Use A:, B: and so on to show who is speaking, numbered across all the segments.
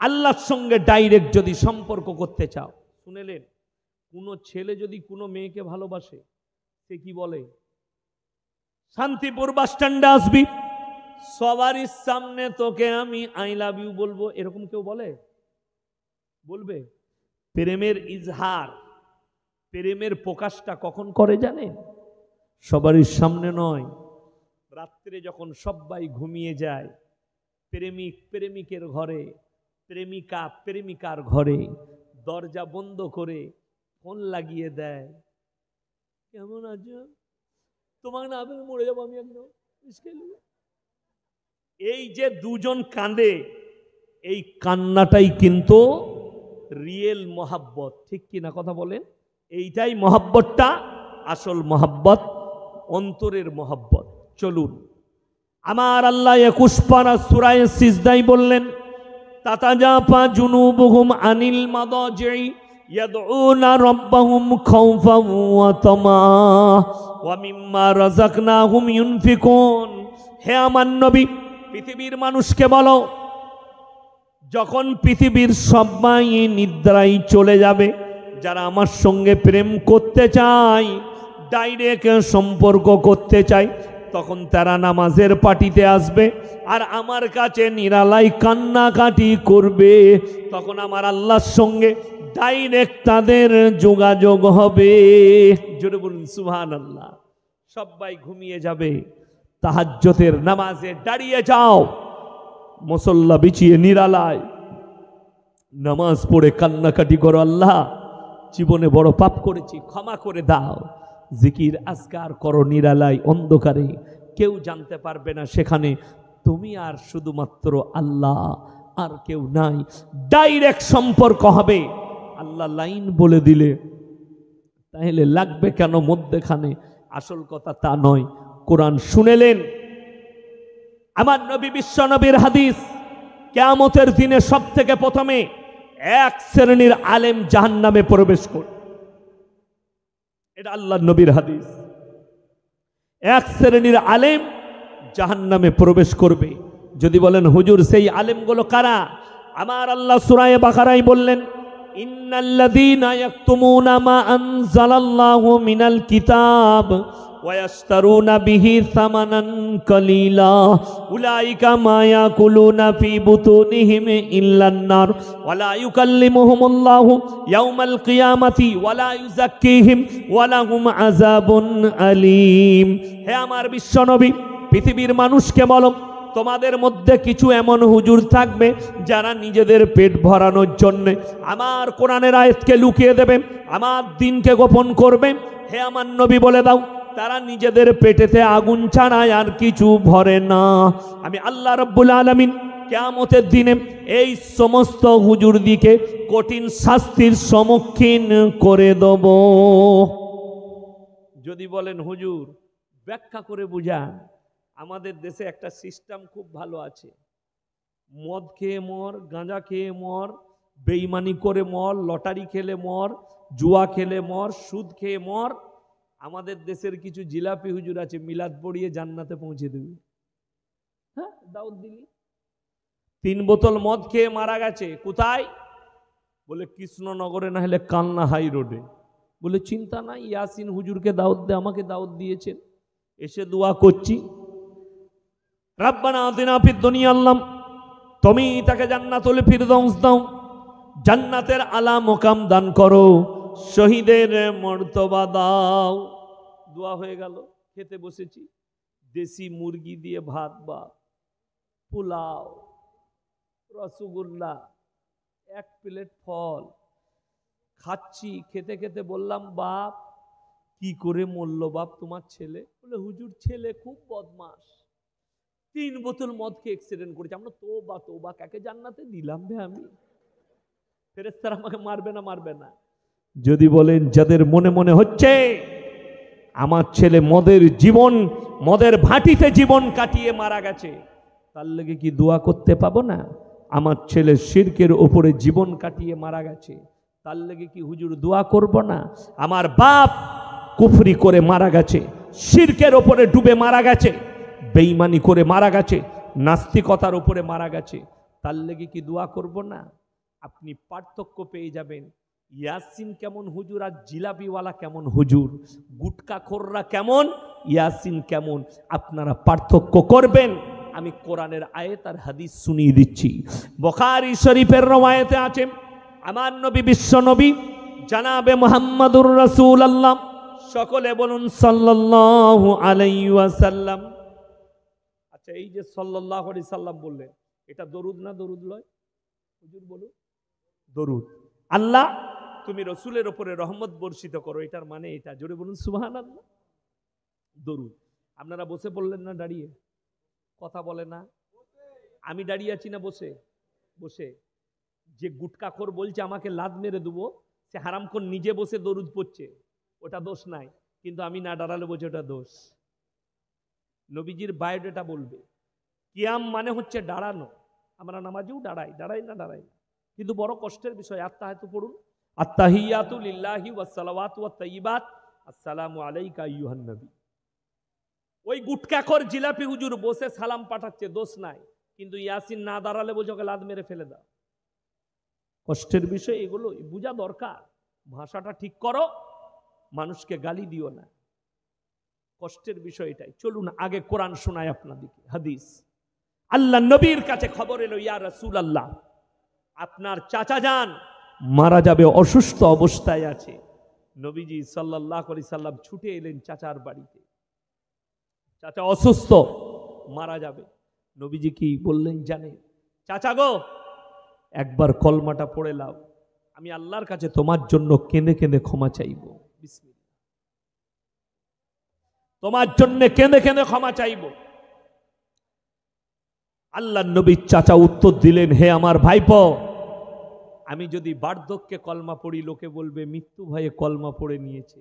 A: আল্লাহর সঙ্গে ডাইরেক্ট যদি সম্পর্ক করতে চাও, শুনেলেন, কোনো ছেলে যদি কোনো মেয়েকে ভালোবাসে, সে কি বলে? শান্তিপুর বাস স্ট্যান্ডে আসবি, সবারই সামনে তোকে আমি আই লাভ ইউ বলবো, এরকম কেউ বলে? বলবে? প্রেমের ইজহার, প্রেমের প্রকাশটা কখন করে জানেন? সবারই সামনে নয়, রাত্রে যখন সবাই ঘুমিয়ে যায়, প্রেমিক প্রেমিকের ঘরে, প্রেমিকা প্রেমিকার ঘরে দরজা বন্ধ করে ফোন লাগিয়ে দেয়, কেমন আছো, তোমাকে না পেলে মরে যাবো আমি একদম। এই যে দুজন কাঁদে, এই কান্নাটাই কিন্তু রিয়েল মহাব্বত, ঠিক কিনা কথা বলেন? এইটাই মহাব্বতটা, আসল মহাব্বত, অন্তরের মহাব্বত। চলুন, আমার আল্লাহ 21 পারা সূরা সিজদায় বললেন, তাতাজাফা জুনুবুহুম আনিল মাদাজি ইয়াদউনা রাব্বাহুম খাউফান ওয়া তামা ওয়া মিম্মা রাযাকনাহুম ইউনফিকুন। হে আমার নবী, পৃথিবীর মানুষকে বলো, যখন পৃথিবীর সবাই নিদ্রায় চলে যাবে, যারা আমার সঙ্গে প্রেম করতে চায়, ডাইরেক্ট সম্পর্ক করতে চায়, তখন তারা নামাজের পাটিতে আসবে আর আমার কাছে নিরালাই কান্নাকাটি করবে। তখন আমার আল্লাহর সঙ্গে ডাইরেক্ট তাদের যোগাযোগ হবে। জোরে বলুন সুবহানাল্লাহ। সবাই ঘুমিয়ে যাবে, তাহাজ্জুদের নামাজে দাঁড়িয়ে যাও, মুসল্লা বিছিয়ে নিরালায় নামাজ পড়ে কান্নাকাটি করো, আল্লাহ জীবনে বড় পাপ করেছি, ক্ষমা করে দাও। জিকির আজকার করো নিরালায় অন্ধকারে, কেউ জানতে পারবে না, সেখানে তুমি আর শুধুমাত্র আল্লাহ, আর কেউ নাই। ডাইরেক্ট সম্পর্ক হবে। আল্লাহ লাইন বলে দিলে তাহলে লাগবে কেন মধ্যখানে? আসল কথা তা নয়। কোরআন শুনেলেন, আমার নবী বিশ্ব নবীর হাদিস, কিয়ামতের দিনে সব থেকে প্রথমে এক শ্রেণীর আলেম জাহান্নামে প্রবেশ করবে। এটা আল্লাহর নবীর হাদিস। এক শ্রেণীর আলেম জাহান্নামে প্রবেশ করবে। যদি বলেন হুজুর সেই আলেমগুলো কারা? আমার আল্লাহ সূরা বাকারায় বললেন, ইন্নাল্লাযীনা ইয়াকতুমুনা মা আনজালাল্লাহু মিনাল কিতাব ওয়া ইয়াশতারুনা বিহি সামানান কালীলা উলাইকা মা ইয়াকুলুনা ফি বুতুনিহিম ইল্লান নার ওয়া লা ইউকাল্লিমুহুমুল্লাহু ইয়াওমাল কিয়ামাতি ওয়া লা ইউযাক্কিহিম ওয়া লাহুম আযাবুন আলীম। হে আমার বিশ্বনবী, পৃথিবীর মানুষকে বলো, তোমাদের মধ্যে কিছু এমন হুজুর থাকবে যারা নিজেদের পেট ভরানোর জন্য আমার কোরআনের আয়াতকে লুকিয়ে দেবে, আমার দিনকে গোপন করবে। হে আমার নবী বলে দাও, তারা নিজেদের পেটেতে আগুন ছাড়ায় আর কিছু ভরে না। আমি আল্লাহ রাব্বুল আলামিন কিয়ামতের দিনে এই সমস্ত হুজুর দিকে কঠিন শাস্তির সম্মুখীন করে দেব। যদি বলেন হুজুর ব্যাখ্যা করে বুঝান, আমাদের দেশে একটা সিস্টেম খুব ভালো আছে, মদ খেয়ে মর, গাঁজা খেয়ে মর, বেঈমানি করে মর, লটারি খেলে মর, জুয়া খেলে মর, সুদ খেয়ে মর। আমাদের দেশের কিছু জিলাপি হুজুর আছে, মিলাদ পড়িয়ে জান্নাতে পৌঁছে দেবে। হ্যাঁ, দাউদ দিলি 3 বোতল মদ খেয়ে মারা গেছে, কোথায়? বলে কৃষ্ণনগরে, না হলে কালনা হাই রোডে। বলে চিন্তা নাই, ইয়াসিন হুজুরকে দাউদ দে, আমাকে দাউদ দিয়েছেন, এসে দোয়া করছি, রাব্বানা আতিনা ফিদ দুনিয়া আল্লাহ, তুমি তাকে জান্নাতুল ফিরদাউস দাও, জান্নাতের আলা মোকাম দান করো, শহীদের মর্তবা দাও। দোয়া হয়ে গেল। খেতে বসেছি, দেশি মুরগি দিয়ে ভাত, বা পোলাও, রসগোল্লা, 1 প্লেট ফল খাচ্ছি। খেতে খেতে বললাম, বাপ কি করে মরল বাপ তোমার ছেলে? বলে হুজুর ছেলে খুব বদমাস, 3 বোতল মদ খেয়ে অ্যাক্সিডেন্ট করেছে। আমরা তোবা তোবা, কাকে জান্নাতে দিলাম বে আমি? ফেরেশতারা আমাকে মারবে না? মারবে না। যদি বলেন যাদের মনে মনে হচ্ছে আমার ছেলে মদের জীবন, মদের ভাটিতে জীবন কাটিয়ে মারা গেছে, তার লেগে কি দোয়া করতে পাবো না? আমার ছেলে শিরকের উপরে জীবন কাটিয়ে মারা গেছে, তার লেগে কি হুজুর দোয়া করব না? আমার বাপ কুফরি করে মারা গেছে, শিরকের উপরে ডুবে মারা গেছে, বেঈমানি করে মারা গেছে, নাস্তিকতার উপরে মারা গেছে, তার লেগে কি দোয়া করব না? আপনি পার্থক্য পেয়ে যাবেন, ইয়াসিন কেমন হুজুর আর জিলাপিওয়ালা কেমন হুজুর, গুটকাখোররা কেমন, ইয়াসিন কেমন, আপনারা পার্থক্য করবেন। আমি কোরআনের আয়াত আর হাদিস শুনিয়ে দিচ্ছি। বুখারী শরীফের রওয়ায়াতে আছে, আমার নবী বিশ্ব নবী জানাবে মুহাম্মাদুর রাসূলুল্লাহ, সকলে বলুন সাল্লাল্লাহু আলাইহি ওয়াসাল্লাম। আচ্ছা, এই যে সাল্লাল্লাহু আলাইহি সাল্লাম বললেন, এটা দরুদ না দরুদ লয়? হুজুর বলুন। দরুদ। আল্লাহ তুমি রসুলের উপরে রহমত বর্ষিত করো, এটার মানে এটা। জোরে বলুন সুবহানাল্লাহ। দরুদ। আপনারা বসে বললেন না দাঁড়িয়ে? কথা বলে না। আমি দাঁড়িয়ে আছি না বসে? বসে। যে গুটকাখোর বলছে আমাকে লাদ মেরে দেবো, সে হারামখোর নিজে বসে দরুদ পড়ছে, ওটা দোষ নাই। কিন্তু আমি না দাঁড়ালে বলছে ওটা দোষ। নবীজির বায়োডাটা বলবে। কিয়াম মানে হচ্ছে দাঁড়ানো। আমরা নামাজেও দাঁড়াই, দাঁড়াই না দাঁড়াই না, কিন্তু বড় কষ্টের বিষয়। আত্তাহিয়াতু পড়ুন, আত্তাহিয়াতু লিল্লাহি ওয়াস সালাওয়াতু ওয়াত তাইয়্যিবাত, আসসালামু আলাইকা আইয়ুহান নবী। ওই গুটকাখোর জিলাপি হুজুর বসে সালাম পাঠাচ্ছে, দোষ নাই, কিন্তু ইয়াসিন না দাঁড়ালে বলছে ওকে লাদ মেরে ফেলে দাও। কষ্টের বিষয় এগুলো বোঝা দরকার। ভাষাটা ঠিক করো, মানুষকে গালি দিও না, কষ্টের বিষয় এটাই। চলুন আগে কোরআন শোনায় আপনাদেরকে, হাদিস। আল্লাহ নবীর কাছে খবর এলো, ইয়া রাসূলুল্লাহ, আপনার চাচা যান মারা যাবে, অসুস্থ অবস্থায় আছে। নবীজি সাল্লাল্লাহু আলাইহি সাল্লাম ছুটে এলেন চাচার বাড়িতে। চাচা অসুস্থ, মারা যাবে। নবীজি কি বললেন জানেন? চাচা গো, একবার কলমাটা পড়ে লাও, আমি আল্লাহর কাছে তোমার জন্য কেঁদে কেঁদে ক্ষমা চাইব। বিসমিল্লাহ। তোমার জন্য কেঁদে কেঁদে ক্ষমা চাইব। আল্লাহর নবীর চাচা উত্তর দিলেন, হে আমার ভাইপো, আমি যদি বার্ধক্যে কলমা পড়ি লোকে বলবে মৃত্যু ভয়ে কলমা পড়ে নিয়েছে,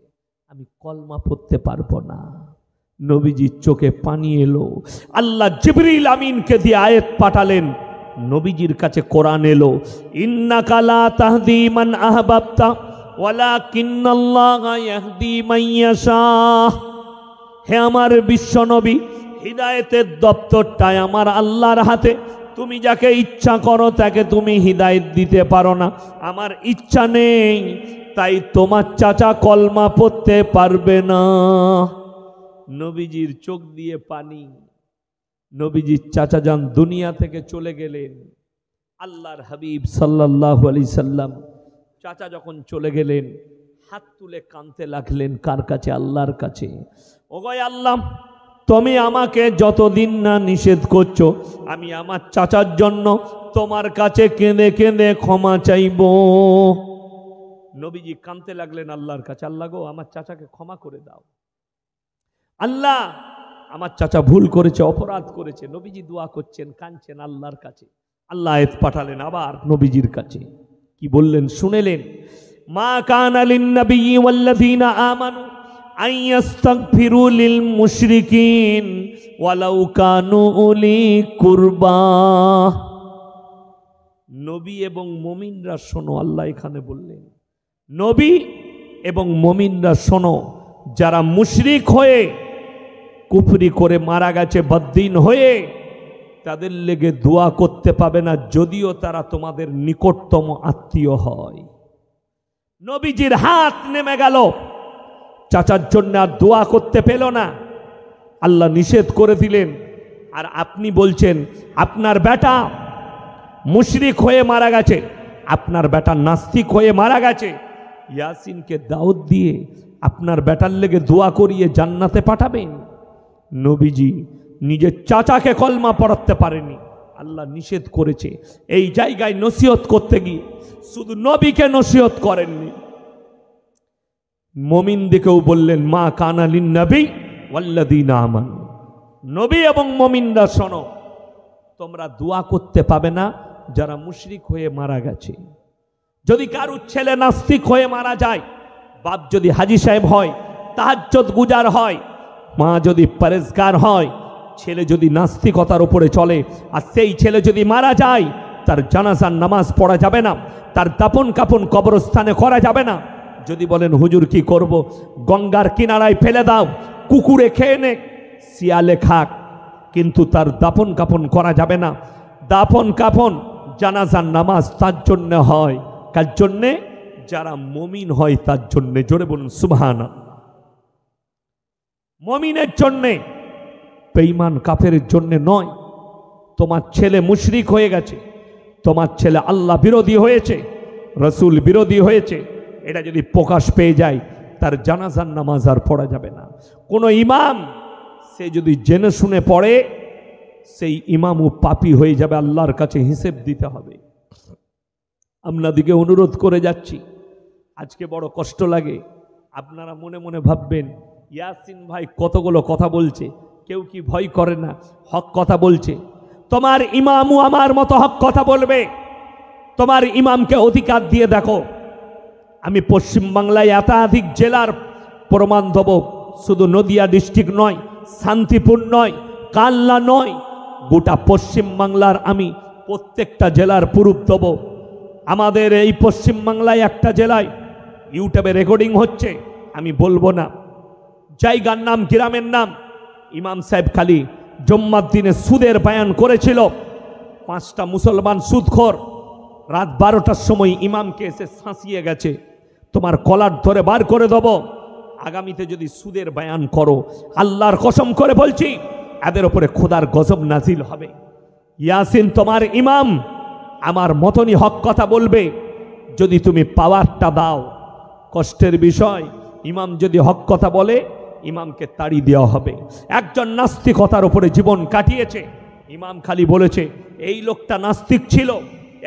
A: আমি কলমা পড়তে পারবো না। নবীজির চোখে পানি এলো। আল্লাহ জিবরিল আমিনকে দিয়ে আয়াত পাঠালেন, নবীজির কাছে কোরআন এলো, ইন্নাকা লা তাহদি মান আহবাবতা ওয়ালাকিন্নাল্লাহা ইয়াহদি মান ইয়াশা। হে আমার বিশ্ব নবী, হিদায়েতের দপ্তরটাই আমার আল্লাহর হাতে। তুমি যাকে ইচ্ছা করো তাকে তুমি হিদায়েত দিতে পারো না, আমার ইচ্ছা নেই, তাই তোমার চাচা কলমা পড়তে পারবে না। নবীজির চোখ দিয়ে পানি। নবীজির চাচা যান দুনিয়া থেকে চলে গেলেন। আল্লাহর হাবিব সাল্লাল্লাহু আলাইহি সাল্লাম চাচা যখন চলে গেলেন, হাত তুলে কাঁদতে লাগলেন। কার কাছে? আল্লাহর কাছে। ওগো আল্লাহ, তুমি আমাকে যতদিন না নিষেধ করছো, আমি আমার চাচার জন্য তোমার কাছে কেঁদে কেঁদে ক্ষমা চাইব। নবীজি কাঁদতে লাগলেন আল্লাহর কাছে, আল্লাহ গো, আমার চাচাকে ক্ষমা করে দাও। আল্লাহ, আমার চাচা ভুল করেছে, অপরাধ করেছে। নবীজি দোয়া করছেন, কাঁদছেন আল্লাহর কাছে। আল্লাহ আয়াত পাঠালেন আবার নবীজির কাছে। কি বললেন শুনেলেন? মা কানা লিন নাবিয়্যি ওয়াল্লাযীনা আমানু আন ইস্তাগফিরু লিল মুশরিকিন ওয়ালাউ কানু উলি কুরবা। নবী এবং মুমিনরা শোনো, আল্লাহ এখানে বললেন নবী এবং মুমিনরা শোনো, যারা মুশরিক হয়ে কুফরি করে মারা গেছে, বদ্দিন হয়ে, তাদের লেগে দোয়া করতে পাবে না, যদিও তারা তোমাদের নিকটতম আত্মীয় হয়। নবীজির হাত নেমে গেল, চাচার জন্য আর দোয়া করতে পেল না। আল্লাহ নিষেধ করে দিলেন। আর আপনি বলছেন আপনার বেটা মুশরিক হয়ে মারা গেছে, আপনার বেটা নাস্তিক হয়ে মারা গেছে, ইয়াসিনকে দাওয়াত দিয়ে আপনার বেটার লেগে দোয়া করিয়ে জান্নাতে পাঠাবেন। নবীজি নিজের চাচাকে কলমা পড়াতে পারেনি, আল্লাহ নিষেধ করেছে। এই জায়গায় নসিহত করতে গিয়ে শুধু নবীকে নসিহত করেননি, মুমিনদেরকেও বললেন মা কানা লিন নবী ওয়াল্লাযীনা আমানু। নবী এবং মুমিনরা শোনো, তোমরা দোয়া করতে পাবে না যারা মুশরিক হয়ে মারা গেছে। যদি কারুর ছেলে নাস্তিক হয়ে মারা যায়, বাপ যদি হাজী সাহেব হয়, তাহাজ্জুদ গুজার হয়, মা যদি পরেজগার হয়, ছেলে যদি নাস্তিকতার উপরে চলে, আর সেই ছেলে যদি মারা যায়, তার জানাজার নামাজ পড়া যাবে না, তার দাফন কাফন কবরস্থানে করা যাবে না। যদি বলেন হুজুর কি করব, গঙ্গার কিনারায় ফেলে দাও, কুকুরে খেয়ে নে, শিয়ালে খাক, কিন্তু তার দাফন কাফন করা যাবে না। দাফন কাফন জানাজার নামাজ তার জন্য হয়, কার জন্যে? যারা মুমিন হয় তার জন্যে। জোরে বলুন সুবহানাল্লাহ। মুমিনের জন্যে, বেঈমান কাফেরের জন্যে নয়। তোমার ছেলে মুশরিক হয়ে গেছে, তোমার ছেলে আল্লাহ বিরোধী হয়েছে, রসুল বিরোধী হয়েছে, এটা যদি প্রকাশ পেয়ে যায়, তার জানাজার নামাজ আর পড়া যাবে না। কোনো ইমাম সে যদি জেনে শুনে পড়ে, সেই ইমামও পাপী হয়ে যাবে, আল্লাহর কাছে হিসেব দিতে হবে। আপনাদিকে অনুরোধ করে যাচ্ছি, আজকে বড় কষ্ট লাগে। আপনারা মনে মনে ভাববেন, ইয়াসিন ভাই কতগুলো কথা বলছে, কেউ কি ভয় করে না? হক কথা বলছে। তোমার ইমামও আমার মতো হক কথা বলবে। তোমার ইমামকে অধিকার দিয়ে দেখো। আমি পশ্চিমবাংলায় একাধিক জেলার প্রমাণ দেব, শুধু নদিয়া ডিস্ট্রিক্ট নয়, শান্তিপুর নয়, কালনা নয়, গোটা পশ্চিমবাংলার আমি প্রত্যেকটা জেলার প্রুফ দেব। আমাদের এই পশ্চিমবাংলায় একটা জেলায় ইউটিউবে রেকর্ডিং হচ্ছে, আমি বলবো না জায়গার নাম, গ্রামের নাম। ইমাম সাহেব খালি জুম্মার দিনে সুদের বয়ান করেছিল। 5টা মুসলমান সুদখোর রাত 12টার সময় ইমামকে এসে শাঁসিয়ে গেছে। তোমার কলার ধরে বার করে দেব। আগামীতে যদি সুদের বয়ান করো, আল্লাহর কসম করে বলছি, এদের ওপরে খোদার গজব নাজিল হবে। ইয়াসিন তোমার ইমাম আমার মতনই হক কথা বলবে, যদি তুমি পাওয়ারটা দাও। কষ্টের বিষয়, ইমাম যদি হক কথা বলে, ইমামকে তাড়ি দেওয়া হবে। একজন নাস্তিকতার উপরে জীবন কাটিয়েছে, ইমাম খালি বলেছে এই লোকটা নাস্তিক ছিল,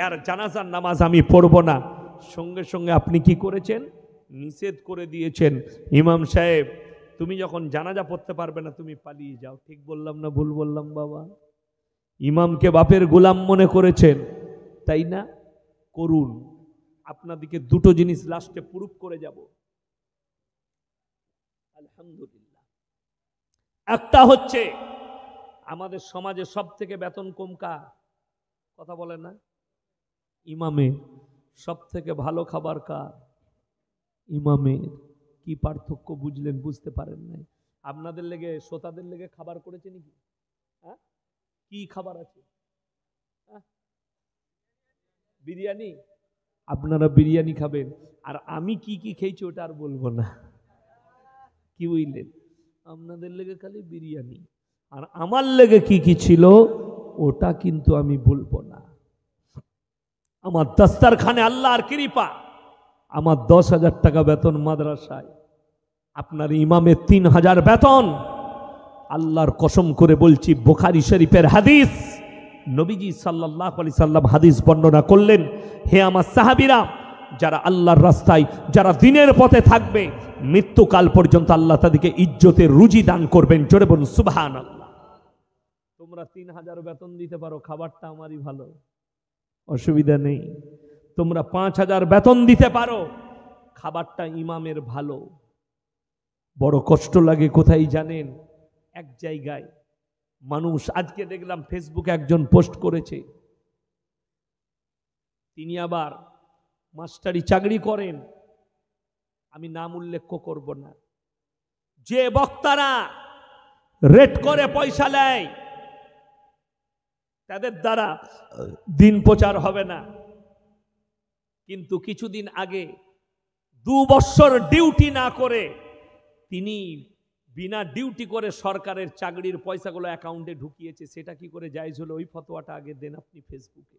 A: এর জানাজার নামাজ আমি পড়ব না। সঙ্গে সঙ্গে আপনি কি করেছেন? নিষেধ করে দিয়েছেন, ইমাম সাহেব তুমি যখন জানাজা পড়তে পারবে না, তুমি পালিয়ে যাও। ঠিক বললাম না ভুল বললাম বাবা? ইমামকে বাপের গোলাম মনে করেছেন, তাই না? করুন। আপনাদিকে দুটো জিনিস লাস্টে প্রুফ করে যাব। আলহামদুলিল্লাহ। একটা হচ্ছে, আমাদের সমাজে সব থেকে বেতন কম কার? কথা বলে না? ইমামের। সব থেকে ভালো খাবার কার? ইমামের। কি পার্থক্য বুঝলেন? বুঝতে পারেন নাই? আপনাদের লেগে, শ্রোতাদের লেগে খাবার করেছে নাকি? হ্যাঁ, কি খাবার আছে? বিরিয়ানি। আপনারা বিরিয়ানি খাবেন, আর আমি কি কি খেয়েছি ওটা আর বলবো না। কি বুঝলেন? আপনাদের লেগে খালি বিরিয়ানি, আর আমার লেগে কি কি ছিল ওটা কিন্তু আমি বলবো না। আমার দস্তারখানে আল্লাহর কৃপা, আমার 10,000 টাকা বেতন মাদ্রাসায়, আপনার ইমামের 3,000 বেতন। আল্লাহর কসম করে বলছি, বুখারী শরীফের হাদিস, নবীজি সাল্লাল্লাহু আলাইহি সাল্লাম হাদিস বর্ণনা করলেন, হে আমার সাহাবীরা, যারা আল্লাহর রাস্তায়, যারা দিনের পথে থাকবে, মৃত্যুকাল পর্যন্ত আল্লাহ তাদেরকে ইজ্জতের রুজি দান করবেন। জোরে বলুন সুবহানাল্লাহ। তোমরা 3,000 বেতন দিতে পারো, খাবারটা আমারই ভালো, অসুবিধা নেই। তোমরা 5,000 বেতন দিতে পারো, খাবারটা ইমামের ভালো। বড় কষ্ট লাগে কোথায় জানেন? এক জায়গায় মানুষ, আজকে দেখলাম ফেসবুকে একজন পোস্ট করেছে, তিনি আবার মাস্টারি চাকরি করেন, আমি নাম উল্লেখ করব না। যে বক্তারা রেট করে পয়সা নেয়, তাদের দ্বারা দিন প্রচার হবে না। কিন্তু কিছুদিন আগে 2 বছর ডিউটি না করে তিনি বিনা ডিউটি করে সরকারের চাকরির পয়সাগুলো অ্যাকাউন্টে ঢুকিয়েছে। সেটা কি করে জায়েজ হলো? ওই ফতোয়াটা আগে দেন আপনি ফেসবুকে।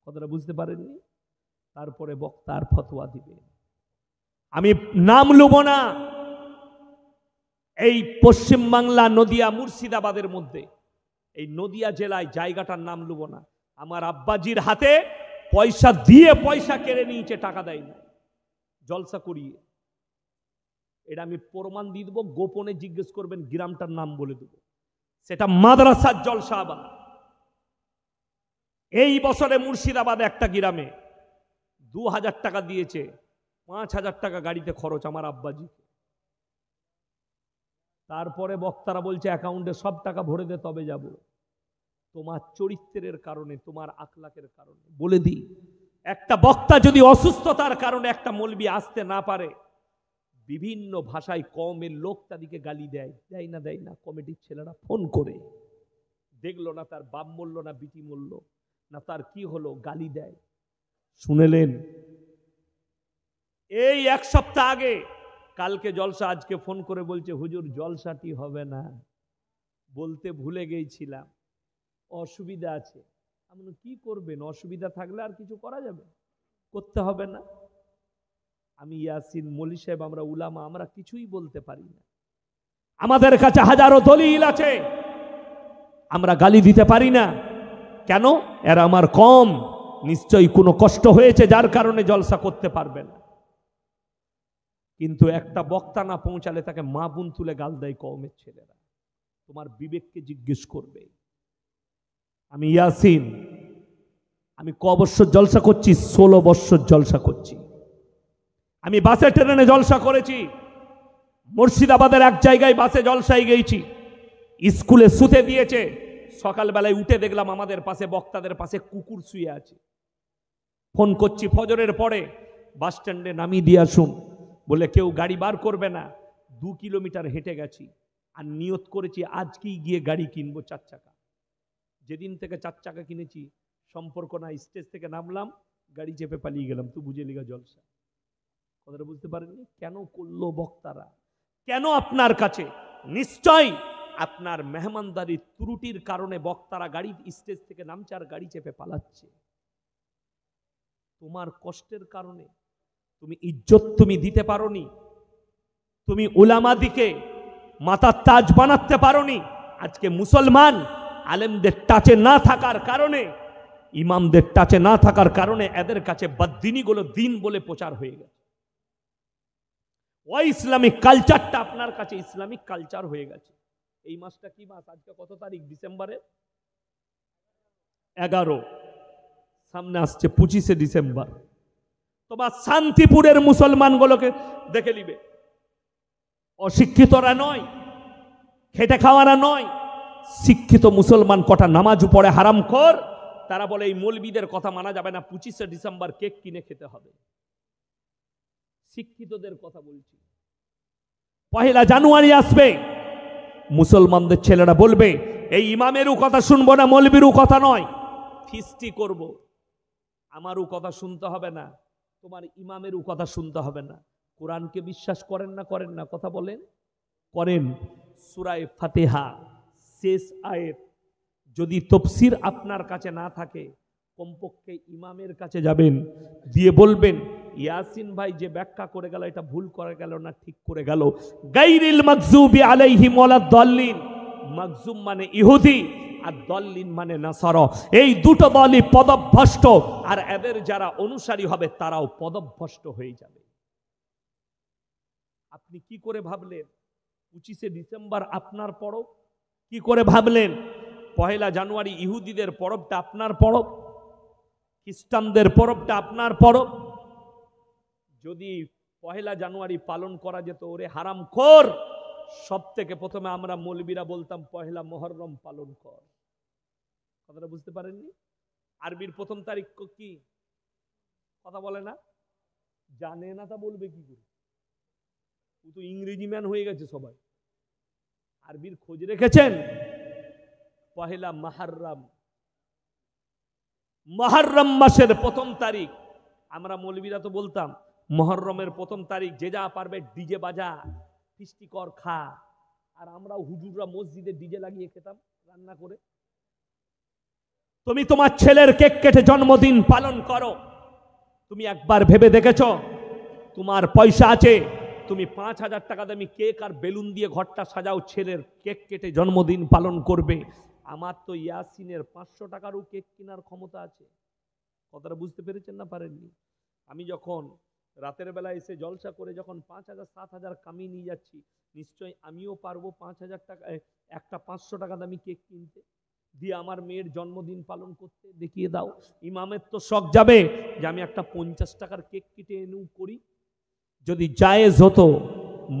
A: কথাটা বুঝতে পারেননি? তারপরে বক্তার ফতোয়া দিবে। আমি নাম লুব না। এই পশ্চিম বাংলা, নদিয়া, মুর্শিদাবাদের মধ্যে, এই নদিয়া জেলায় জায়গাটার নাম লুব না। আমার আব্বাজির হাতে পয়সা দিয়ে পয়সা কেড়ে নিয়েছে, টাকা দেয় না, জলসা করিয়ে। এটা আমি প্রমাণ দিয়ে দেবো, গোপনে জিজ্ঞেস করবেন, গ্রামটার নাম বলে দেব। সেটা মাদ্রাসার জলসা। আবার এই বছরে মুর্শিদাবাদে একটা গ্রামে 2,000 টাকা দিয়েছে, 5,000 টাকা গাড়িতে খরচ আমার আব্বাজি। তারপরে বক্তারা বলছে অ্যাকাউন্টে সব টাকা ভরে দে তবে যাব। তোমার চরিত্রের কারণে, তোমার আখলাকের কারণে। বলে দিই, একটা বক্তা যদি অসুস্থতার কারণে একটা মৌলবি আসতে না পারে, বিভিন্ন ভাষায় কওমের লোক তাদেরকে গালি দেয়, দেয় না? কমিটির ছেলেরা ফোন করে, দেখলো না তার বাপ মরল না বিটি মরল, না তার কি হলো, গালি দেয়। শুনেলেন? এই এক সপ্তাহ আগে, কালকে জলসা, আজকে ফোন করে বলছে হুজুর জলসাটি হবে না, বলতে ভুলে গেছিলাম, অসুবিধা আছে। আমি কি করবেন, অসুবিধা থাকলে আর কিছু করা যাবে, করতে হবে না। আমি ইয়াসিন, মলি সাহেব, আমরা উলামা, আমরা কিছুই বলতে পারি না। আমাদের কাছে হাজারো দলিল আছে, আমরা গালি দিতে পারি না। কেন? এরা আমার কম, নিশ্চয়ই কোনো কষ্ট হয়েছে যার কারণে জলসা করতে পারবে না। কিন্তু একটা বক্তা না পৌঁছালে তাকে মা বোন তুলে গাল দেয় কওমের ছেলেরা। তোমার বিবেককে জিজ্ঞেস করবে। আমি ইয়াসিন, আমি ক বছর জলসা করছি? 16 বছর জলসা করছি। আমি বাসে ট্রেনে জলসা করেছি, মুর্শিদাবাদের এক জায়গায় বাসে জলসায় গেছি, স্কুলে শুতে দিয়েছে, সকালবেলায় উঠে দেখলাম আমাদের পাশে, বক্তাদের পাশে কুকুর শুয়ে আছে। ফোন করছি ফজরের পরে, বাস স্ট্যান্ডে নামিয়ে দিয়ে আসুন, বলে কেউ গাড়ি বার করবে না। 2 কিলোমিটার হেঁটে গেছি, আর নিয়ত করেছি আজকেই গিয়ে গাড়ি কিনবো 4 চাকা। যেদিন থেকে 4 চাকা কিনেছি, সম্পর্ক না, স্টেজ থেকে নামলাম, গাড়ি চেপে পালিয়ে গেলাম। তুই বুঝে লিগা জলসা। কথাটা বুঝতে পারেননি? কেন করলো বক্তারা? কেন আপনার কাছে? নিশ্চয় আপনার মেহমানদারির ত্রুটির কারণে বক্তারা গাড়ি স্টেজ থেকে নামছে আর গাড়ি চেপে পালাচ্ছে। তোমার কষ্টের কারণে, তুমি ইজ্জত তুমি দিতে পারোনি, তুমি উলামাদিকে মাথার তাজ বানাতে পারোনি। আজকে মুসলমান আলেমদের টাচে না থাকার কারণে, ইমামদের টাচে না থাকার কারণে এদের কাছে বদ্দিনীগুলো দিন বলে প্রচার হয়ে গেছে। ওই ইসলামিক কালচারটা আপনার কাছে ইসলামিক কালচার হয়ে গেছে। এই মাসটা কি মাস? আজকে কত তারিখ? ডিসেম্বরের 11। সামনে আসছে 25শে ডিসেম্বর। তোমার শান্তিপুরের মুসলমানগুলোকে দেখে নিবে, অশিক্ষিতরা নয়, খেটে খাওয়ারা নয়, শিক্ষিত মুসলমান কটা নামাজ পড়ে হারামখোর, তারা বলে এই মৌলবীদের কথা মানা যাবে না, 25শে ডিসেম্বর কেক কিনে খেতে হবে। শিক্ষিতদের কথা বলছি। 1 জানুয়ারি আসবে, মুসলমানদের ছেলেরা বলবে এই ইমামেরও কথা শুনবো না, মৌলবীরও কথা নয়, ফিস্টি করব। আমারও কথা শুনতে হবে না, তোমার ইমামেরও কথা শুনতে হবে না। কোরআনকে বিশ্বাস করেন না? করেন না? কথা বলেন। করেন। সূরা ফাতিহা শেষ আয়াত যদি তাফসীর আপনার কাছে না থাকে, কমপক্ষে ইমামের কাছে যাবেন, দিয়ে বলবেন ইয়াসিন ভাই যে ব্যাখ্যা করে গেল এটা ভুল করে গেল না ঠিক করে গেল। গায়রিল মাগযুবি আলাইহিম ওয়ালাদ দাল্লিন, মাগযুম মানে ইহুদি আর দল্লিন মানে নাসারা, এই দুটো দলই পদভ্রষ্ট, আর এদের যারা অনুসারী হবে তারাও পদভ্রষ্ট হয়ে যাবে। আপনি কি করে ভাবলেন 25শে ডিসেম্বর আপনার পরব? কি করে ভাবলেন 1 জানুয়ারি ইহুদিদের পরবটা আপনার পরব, খ্রিস্টানদের পরবটা আপনার পরব? যদি 1 জানুয়ারি পালন করা যেত, ওরে হারামখোর, সব থেকে প্রথমে আমরা মৌলবীরা বলতাম 1 মুহররম পালন কর। কথাটা বুঝতে পারেননি? আরবির প্রথম তারিখ কি? কথা বলে না, জানে না, তা বলবে কি করে? ও তো ইংরেজি ম্যান হয়ে গেছে সবাই। আরবির খোঁজ রেখেছেন? 1 মুহররম, মুহররম মাসের প্রথম তারিখ। আমরা মৌলবীরা তো বলতাম মুহররমের প্রথম তারিখ যে যা পারবে ডিজে বাজা, ফিস্টি কর, খা। আর আমরা হুজুররা মসজিদে ডিজে লাগিয়ে খেতাম রান্না করে। তুমি তোমার ছেলের কেক কেটে জন্মদিন পালন করো, তুমি একবার ভেবে দেখেছো? তোমার পয়সা আছে, তুমি 5,000 টাকা দামি কেক আর বেলুন দিয়ে ঘরটা সাজাও, ছেলের কেক কেটে জন্মদিন পালন করবে। আমার তো ইয়াসিনের 500 টাকারও কেক কেনার ক্ষমতা আছে। কথাটা বুঝতে পেরেছেন না পারেননি? আমি যখন রাতের বেলা এসে জলসা করে যখন 5,000 7,000 কামিয়ে নিয়ে যাচ্ছি, নিশ্চয়ই আমিও পারবো 5,000 টাকা একটা 500 টাকা দামি কেক কিনতে, দিয়ে আমার মেয়ের জন্মদিন পালন করতে। দেখিয়ে দাও। ইমামের তো শখ যাবে যে আমি একটা 50 টাকার কেক কেটে এনেও করি। যদি জায়েজ হতো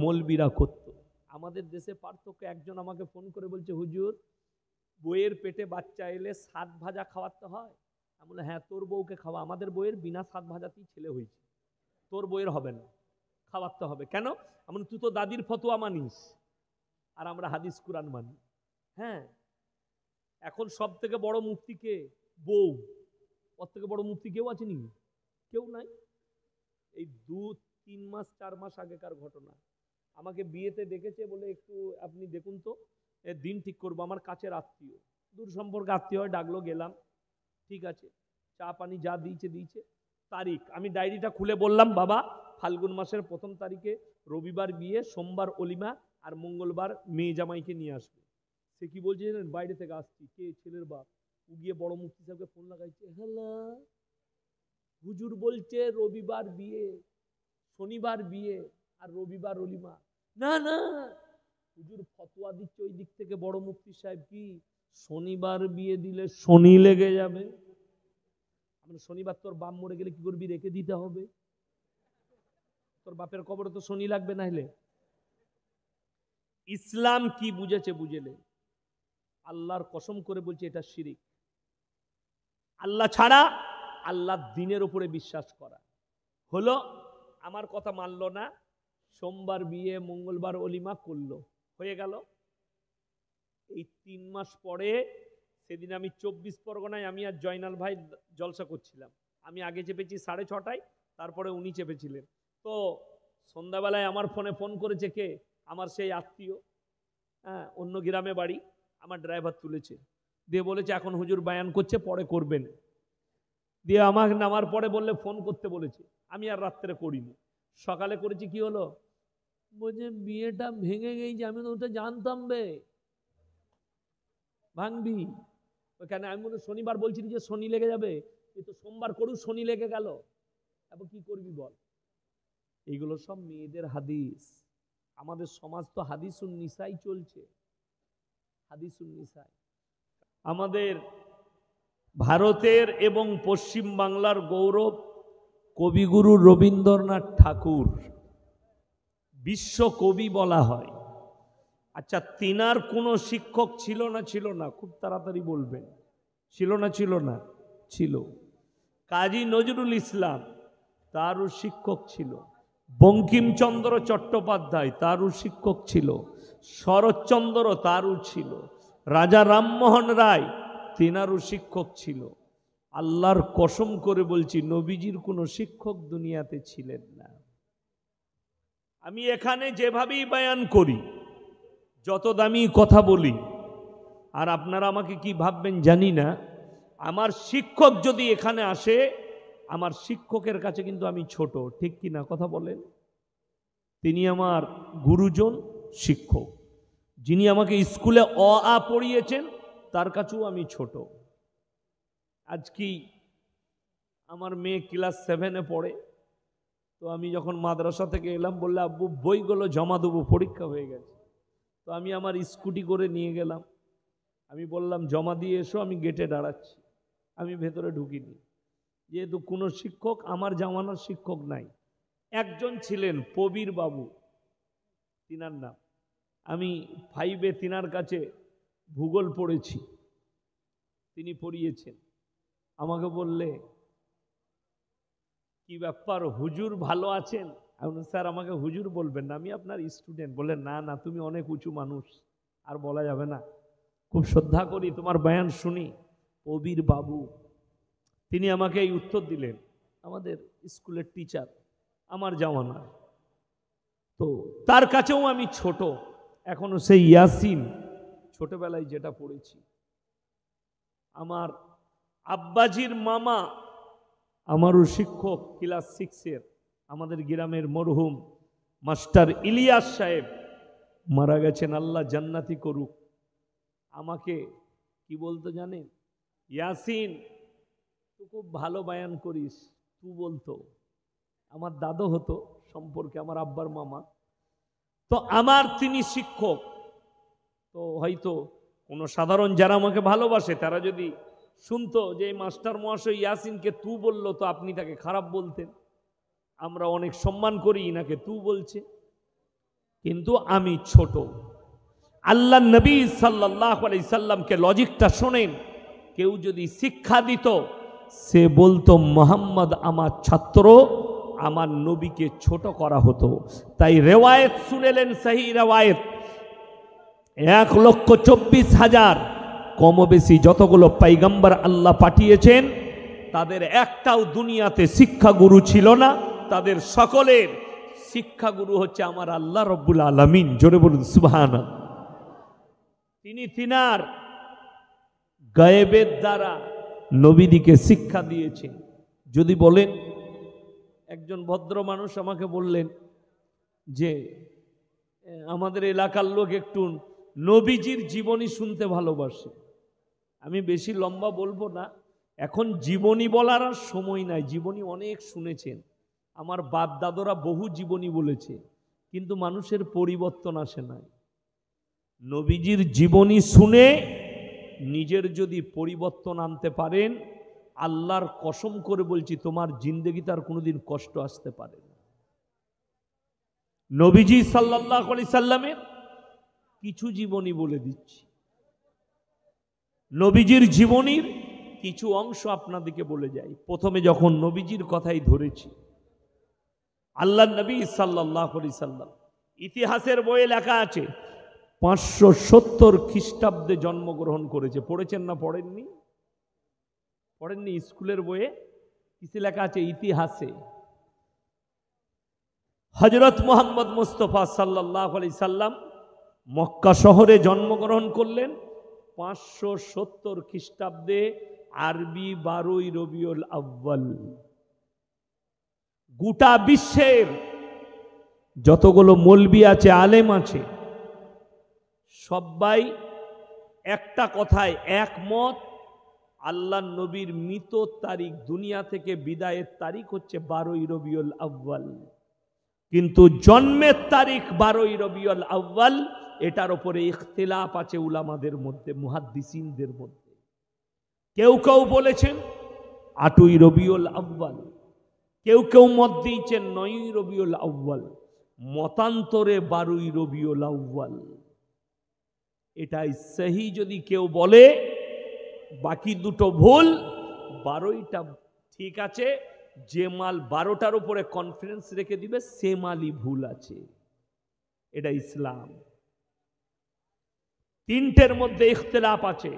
A: মৌলবীরা করত। আমাদের দেশে পার্থক্য, একজন আমাকে ফোন করে বলছে হুজুর বইয়ের পেটে বাচ্চা এলে 7 ভাজা খাওয়াতে হয়। আমি বললাম হ্যাঁ, তোর বউকে খাওয়া, আমাদের বইয়ের বিনা 7 ভাজাতেই ছেলে হয়েছে, তোর বইয়ের হবে না, খাওয়াতে হবে। কেন? আমি তুই তো দাদির ফতোয়া মানিস আর আমরা হাদিস কুরআন মানি। হ্যাঁ, এখন সব থেকে বড় মুফতি কে? বউ। ওর থেকে বড় মুফতি কেউ আছে নাকি? কেউ নাই। এই 2-3 মাস 4 মাস আগেকার ঘটনা। আমাকে বিয়েতে ডেকেছে, বলে একটু আপনি দেখুন তো, দিন ঠিক করবো। আমার কাছের আত্মীয়, দূর সম্পর্কে আত্মীয় হয়, ডাকলো, গেলাম। ঠিক আছে, চা পানি যা দিয়েছে দিয়েছে। তারিখ আমি ডায়েরিটা খুলে বললাম, বাবা ফাল্গুন মাসের 1 তারিখে রবিবার বিয়ে, সোমবার অলিমা, আর মঙ্গলবার মেয়ে জামাইকে নিয়ে আসবে। সে কি বলছে জানেন? বাইরে থেকে আসছি। কে? ছেলের বাপ। ও গিয়ে বড় মুফতি সাহেবকে ফোন লাগাইছে, হ্যালো হুজুর বলছে রবিবার বিয়ে, শনিবার বিয়ে, আর রবিবার অলিমা। না না, হুজুর ফতোয়া দিচ্ছে ওই দিক থেকে বড় মুফতি সাহেব, কি শনিবার বিয়ে দিলে শনি লেগে যাবে। আমরা শনিবার তোর বাপ মরে গেলে কি করবি? রেখে দিতে হবে। তোর বাপের কবরে তো শনি লাগবে না হলে। ইসলাম কি বুঝেছে বুঝেলে? আল্লাহর কসম করে বলছে এটা শিরিক। আল্লাহ ছাড়া আল্লাহর দ্বীনের উপরে বিশ্বাস করা হলো। আমার কথা মানলো না, সোমবার বিয়ে, মঙ্গলবার অলিমা করলো, হয়ে গেল। এই 3 মাস পরে, সেদিন আমি 24 পরগনায়, আমি আর জয়নাল ভাই জলসা করছিলাম। আমি আগে চেপেছি 6:30টায়, তারপরে উনি চেপেছিলেন। তো সন্ধ্যাবেলায় আমার ফোনে ফোন করেছে কে? আমার সেই আত্মীয়, হ্যাঁ, অন্য গ্রামে বাড়ি। আমার ড্রাইভার তুলেছে, দিয়ে বলেছে এখন হুজুর বায়ান করছে, পরে করবেন। দিয়ে আমাকে নামার পরে বললে ফোন করতে বলেছে। আমি আর রাত্রে করিনি, সকালে করেছি। কি হলো? বলছে বিয়েটা ভেঙে গেছে। আমি তো ওটা জানতাম বে, ভাঙবি ওখানে। আমি বলে শনিবার বলছি যে শনি লেগে যাবে, তুই তো সোমবার করু, শনি লেগে গেল, এখন কি করবি বল? এইগুলো সব মেয়েদের হাদিস। আমাদের সমাজ তো হাদিসুন নিসাই চলছে, হাদিসুন নিসাই। আমাদের ভারতের এবং পশ্চিম বাংলার গৌরব কবিগুরু রবীন্দ্রনাথ ঠাকুর, বিশ্ব কবি বলা হয়। আচ্ছা, তিনার কোনো শিক্ষক ছিল না? ছিল না? খুব তাড়াতাড়ি বলবেন। ছিল না? ছিল না? ছিল। কাজী নজরুল ইসলাম, তারও শিক্ষক ছিল। বঙ্কিমচন্দ্র চট্টোপাধ্যায়, তারও শিক্ষক ছিল। শরৎচন্দ্র, তারও ছিল। রাজা রামমোহন রায়, তিনারও শিক্ষক ছিল। আল্লাহর কসম করে বলছি, নবীজির কোনো শিক্ষক দুনিয়াতে ছিলেন না। আমি এখানে যেভাবেই বায়ান করি, যত দামি কথা বলি, আর আপনারা আমাকে কি ভাববেন জানি না, আমার শিক্ষক যদি এখানে আসে, আমার শিক্ষকের কাছে কিন্তু আমি ছোট, ঠিক কি না কথা বলেন? তিনি আমার গুরুজন, শিক্ষক। যিনি আমাকে স্কুলে অ আ পড়িয়েছেন, তার কাছেও আমি ছোট। আজ কি আমার মেয়ে ক্লাস 7-এ পড়ে। তো আমি যখন মাদ্রাসা থেকে এলাম, বললে আব্বু বইগুলো জমা দেবো, পরীক্ষা হয়ে গেছে। তো আমি আমার স্কুটি করে নিয়ে গেলাম। আমি বললাম জমা দিয়ে এসো, আমি গেটে দাঁড়াচ্ছি। আমি ভেতরে ঢুকিনি, যেহেতু কোনো শিক্ষক আমার জামানার শিক্ষক নাই। একজন ছিলেন প্রবীর বাবু, তিনার নাম। আমি 5-এ তিনার কাছে ভূগোল পড়েছি, তিনি পড়িয়েছেন। আমাকে বললে কি ব্যাপার হুজুর ভালো আছেন? আমি স্যার আমাকে হুজুর বলবেন না, আমি আপনার স্টুডেন্ট। বলে না না, তুমি অনেক উঁচু মানুষ, আর বলা যাবে না, খুব শ্রদ্ধা করি, তোমার বয়ান শুনি। প্রবীর বাবু, তিনি আমাকে এই উত্তর দিলেন। আমাদের স্কুলের টিচার, আমার জামানা। তো তার কাছেও আমি ছোট, এখনো সেই ইয়াসিন ছোটবেলায় যেটা পড়েছি। আমার আব্বাজির মামা আমারও শিক্ষক, ক্লাস 6-এর। আমাদের গ্রামের মরহুম মাস্টার ইলিয়াস সাহেব মারা গেছেন, আল্লাহ জান্নাতি করুক। আমাকে কি বলতো জানেন? ইয়াসিন তুই খুব ভালো বায়ান করিস, তুই বলতো। আমার দাদু হতো সম্পর্কে, আমার আব্বার মামা। তো আমার তিনি শিক্ষক। তো হয়তো কোনো সাধারণ যারা আমাকে ভালোবাসে, তারা যদি শুনতো যে এই মাস্টার মহাশয় ইয়াসিনকে তু বললো, তো আপনি তাকে খারাপ বলতেন। আমরা অনেক সম্মান করি, ইনাকে তু বলছে। কিন্তু আমি ছোট। আল্লাহ নবী সাল্লাল্লাহু আলাইহি সাল্লামকে লজিকটা শোনেন, কেউ যদি শিক্ষা দিত, সে বলতো মোহাম্মদ আমার ছাত্র, আমার নবীকে ছোট করা হতো। তাই রেওয়ায়েত শুনেলেন, সহি রেওয়ায়েত, 1,24,000 কম বেশি যতগুলো পয়গম্বর আল্লাহ পাঠিয়েছেন, তাদের একটাও দুনিয়াতে শিক্ষাগুরু ছিল না, তাদের সকলের শিক্ষাগুরু হচ্ছে আমার আল্লাহ রব্বুল আলামিন। জোরে বলুন সুবহানাল্লাহ। তিনি তিনার গায়েবের দ্বারা নবীদিকে শিক্ষা দিয়েছেন। যদি বলেন, একজন ভদ্র মানুষ আমাকে বললেন যে আমাদের এলাকার লোক একটু নবীজির জীবনী শুনতে ভালোবাসে। আমি বেশি লম্বা বলবো না, এখন জীবনী বলার আর সময় নাই। জীবনী অনেক শুনেছেন, আমার বাপ দাদরা বহু জীবনী বলেছে, কিন্তু মানুষের পরিবর্তন আসে নাই। নবীজির জীবনী শুনে নিজের যদি পরিবর্তন আনতে পারেন, আল্লাহর কসম করে বলছি তোমার জিন্দেগিতে আর কোনোদিন কষ্ট আসতে পারে না। নবীজি সাল্লাল্লাহু আলাইহি সাল্লামের কিছু জীবনী বলে দিচ্ছি, নবীজির জীবনীর কিছু অংশ আপনাদেরকে বলে যাই। প্রথমে যখন নবীজির কথাই ধরেছি, আল্লাহ নবী সাল্লাল্লাহু আলাইহি সাল্লাম, ইতিহাসের বইয়ে লেখা আছে 570 খ্রিস্টাব্দে জন্মগ্রহণ করেছে। পড়েছেন না পড়েননি? পড়েননি? স্কুলের বইয়ে কিসে লেখা আছে? ইতিহাসে। হযরত মুহাম্মদ মুস্তাফা সাল্লাল্লাহু আলাইহি সাল্লাম মক্কা শহরে জন্মগ্রহণ করলেন 570 খ্রিস্টাব্দে, আরবি 12ই রবিউল আউয়াল। গোটা বিশ্বের যতগুলো মৌলবি আছে, আলেম আছে, সবাই একটা কথায় একমত, আল্লাহ নবীর মৃত তারিখ, দুনিয়া থেকে বিদায়ের তারিখ হচ্ছে 12ই রবিউল আউয়াল, কিন্তু জন্মের তারিখ 12ই রবিউল আউয়াল, এটার উপরে ইখতিলাফ আছে উলামাদের মধ্যে, মুহাদ্দিসিনদের মধ্যে। কেউ কেউ বলেছেন 8ই রবিউল আউয়াল, কেউ কেউ মত দিয়েছেন 9ই রবিউল আউয়াল, মতান্তরে 12ই রবিউল আউয়াল। এটাই সহি যদি কেউ বলে, বাকি দুটো ভুল, 12টা ঠিক আছে। যে মাল 12টার উপরে কনফিডেন্স রেখে দিবে সে মালই ভুল আছে। এটা ইসলাম। তিনটের মধ্যে ইখতিলাফ আছে,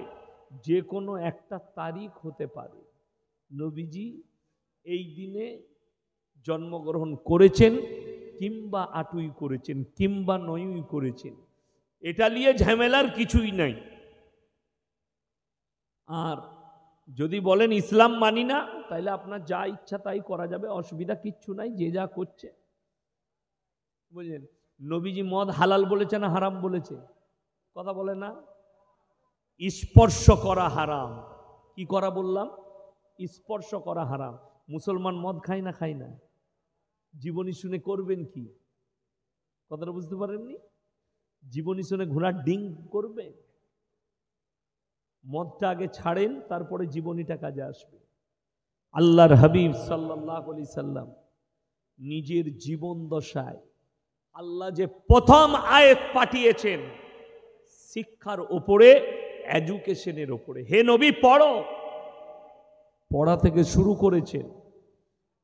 A: যে কোনো একটা তারিখ হতে পারে। নবীজি এই দিনে জন্মগ্রহণ করেছেন, কিংবা 8ই করেছেন, কিংবা 9ই করেছেন, এটা নিয়ে ঝামেলার কিছুই নাই। আর যদি বলেন ইসলাম মানি না, তাহলে আপনার যা ইচ্ছা তাই করা যাবে, অসুবিধা কিচ্ছু নাই, যে যা করছে। বুঝলেন? নবীজি মদ হালাল বলেছে না হারাম বলেছে? কথা বলে না? স্পর্শ করা হারাম। কি করা বললাম? স্পর্শ করা হারাম। মুসলমান মদ খায় না? খায় না। জীবনী শুনে করবেন কি? কথাটা বুঝতে পারেননি? জীবনী শুনে ঘোড়ার ডিং করবে? মদটা আগে ছাড়েন, তারপরে জীবনীটা কাজে আসবে। আল্লাহর হাবিব সাল্লাল্লাহু আলাইহি সাল্লাম নিজের জীবন দশায় আল্লাহ যে প্রথম আয়াত পাঠিয়েছেন শিক্ষার উপরে, এডুকেশনের উপরে। হে নবী পড়ো, পড়া থেকে শুরু করেছেন।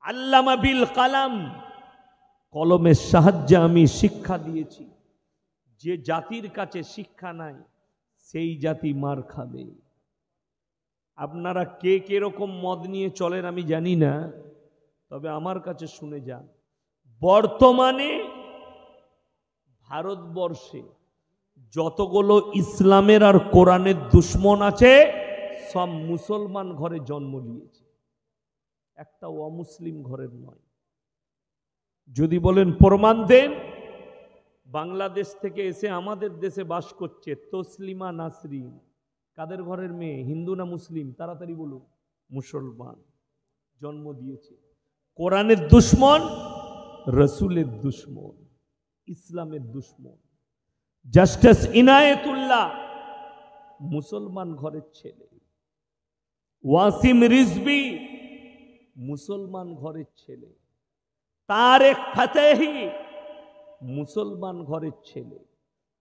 A: আল্লামা বিল কালাম, কলমের সাহায্যে আমি শিক্ষা দিয়েছি। যে জাতির কাছে শিক্ষা নাই সেই জাতি মার খাবে। আপনারা কে কিরকম মদ নিয়ে চলেন আমি জানি না, তবে আমার কাছে শুনে যান, বর্তমানে ভারতবর্ষে যতগুলো ইসলামের আর কোরআনের দুশ্মন আছে সব মুসলমান ঘরে জন্ম নিয়েছে, একটা অমুসলিম ঘরের নয়। যদি বলেন প্রমাণ দেন, বাংলাদেশ থেকে এসে আমাদের দেশে বাস করছে তসলিমা নাসরিন, কাদের ঘরের মেয়ে? হিন্দু না মুসলিম? তাড়াতাড়ি বলুন। মুসলমান। জন্ম দিয়েছে। কোরআনের দুশ্মন, রসুলের দুশ্মন, ইসলামের দুশ্মন। জাস্টিস ইনায়েতুল্লাহ মুসলমান ঘরের ছেলে। ওয়াসিম রিজভী মুসলমান ঘরের ছেলে। তারেক ফাতেহি মুসলমান ঘরের ছেলে।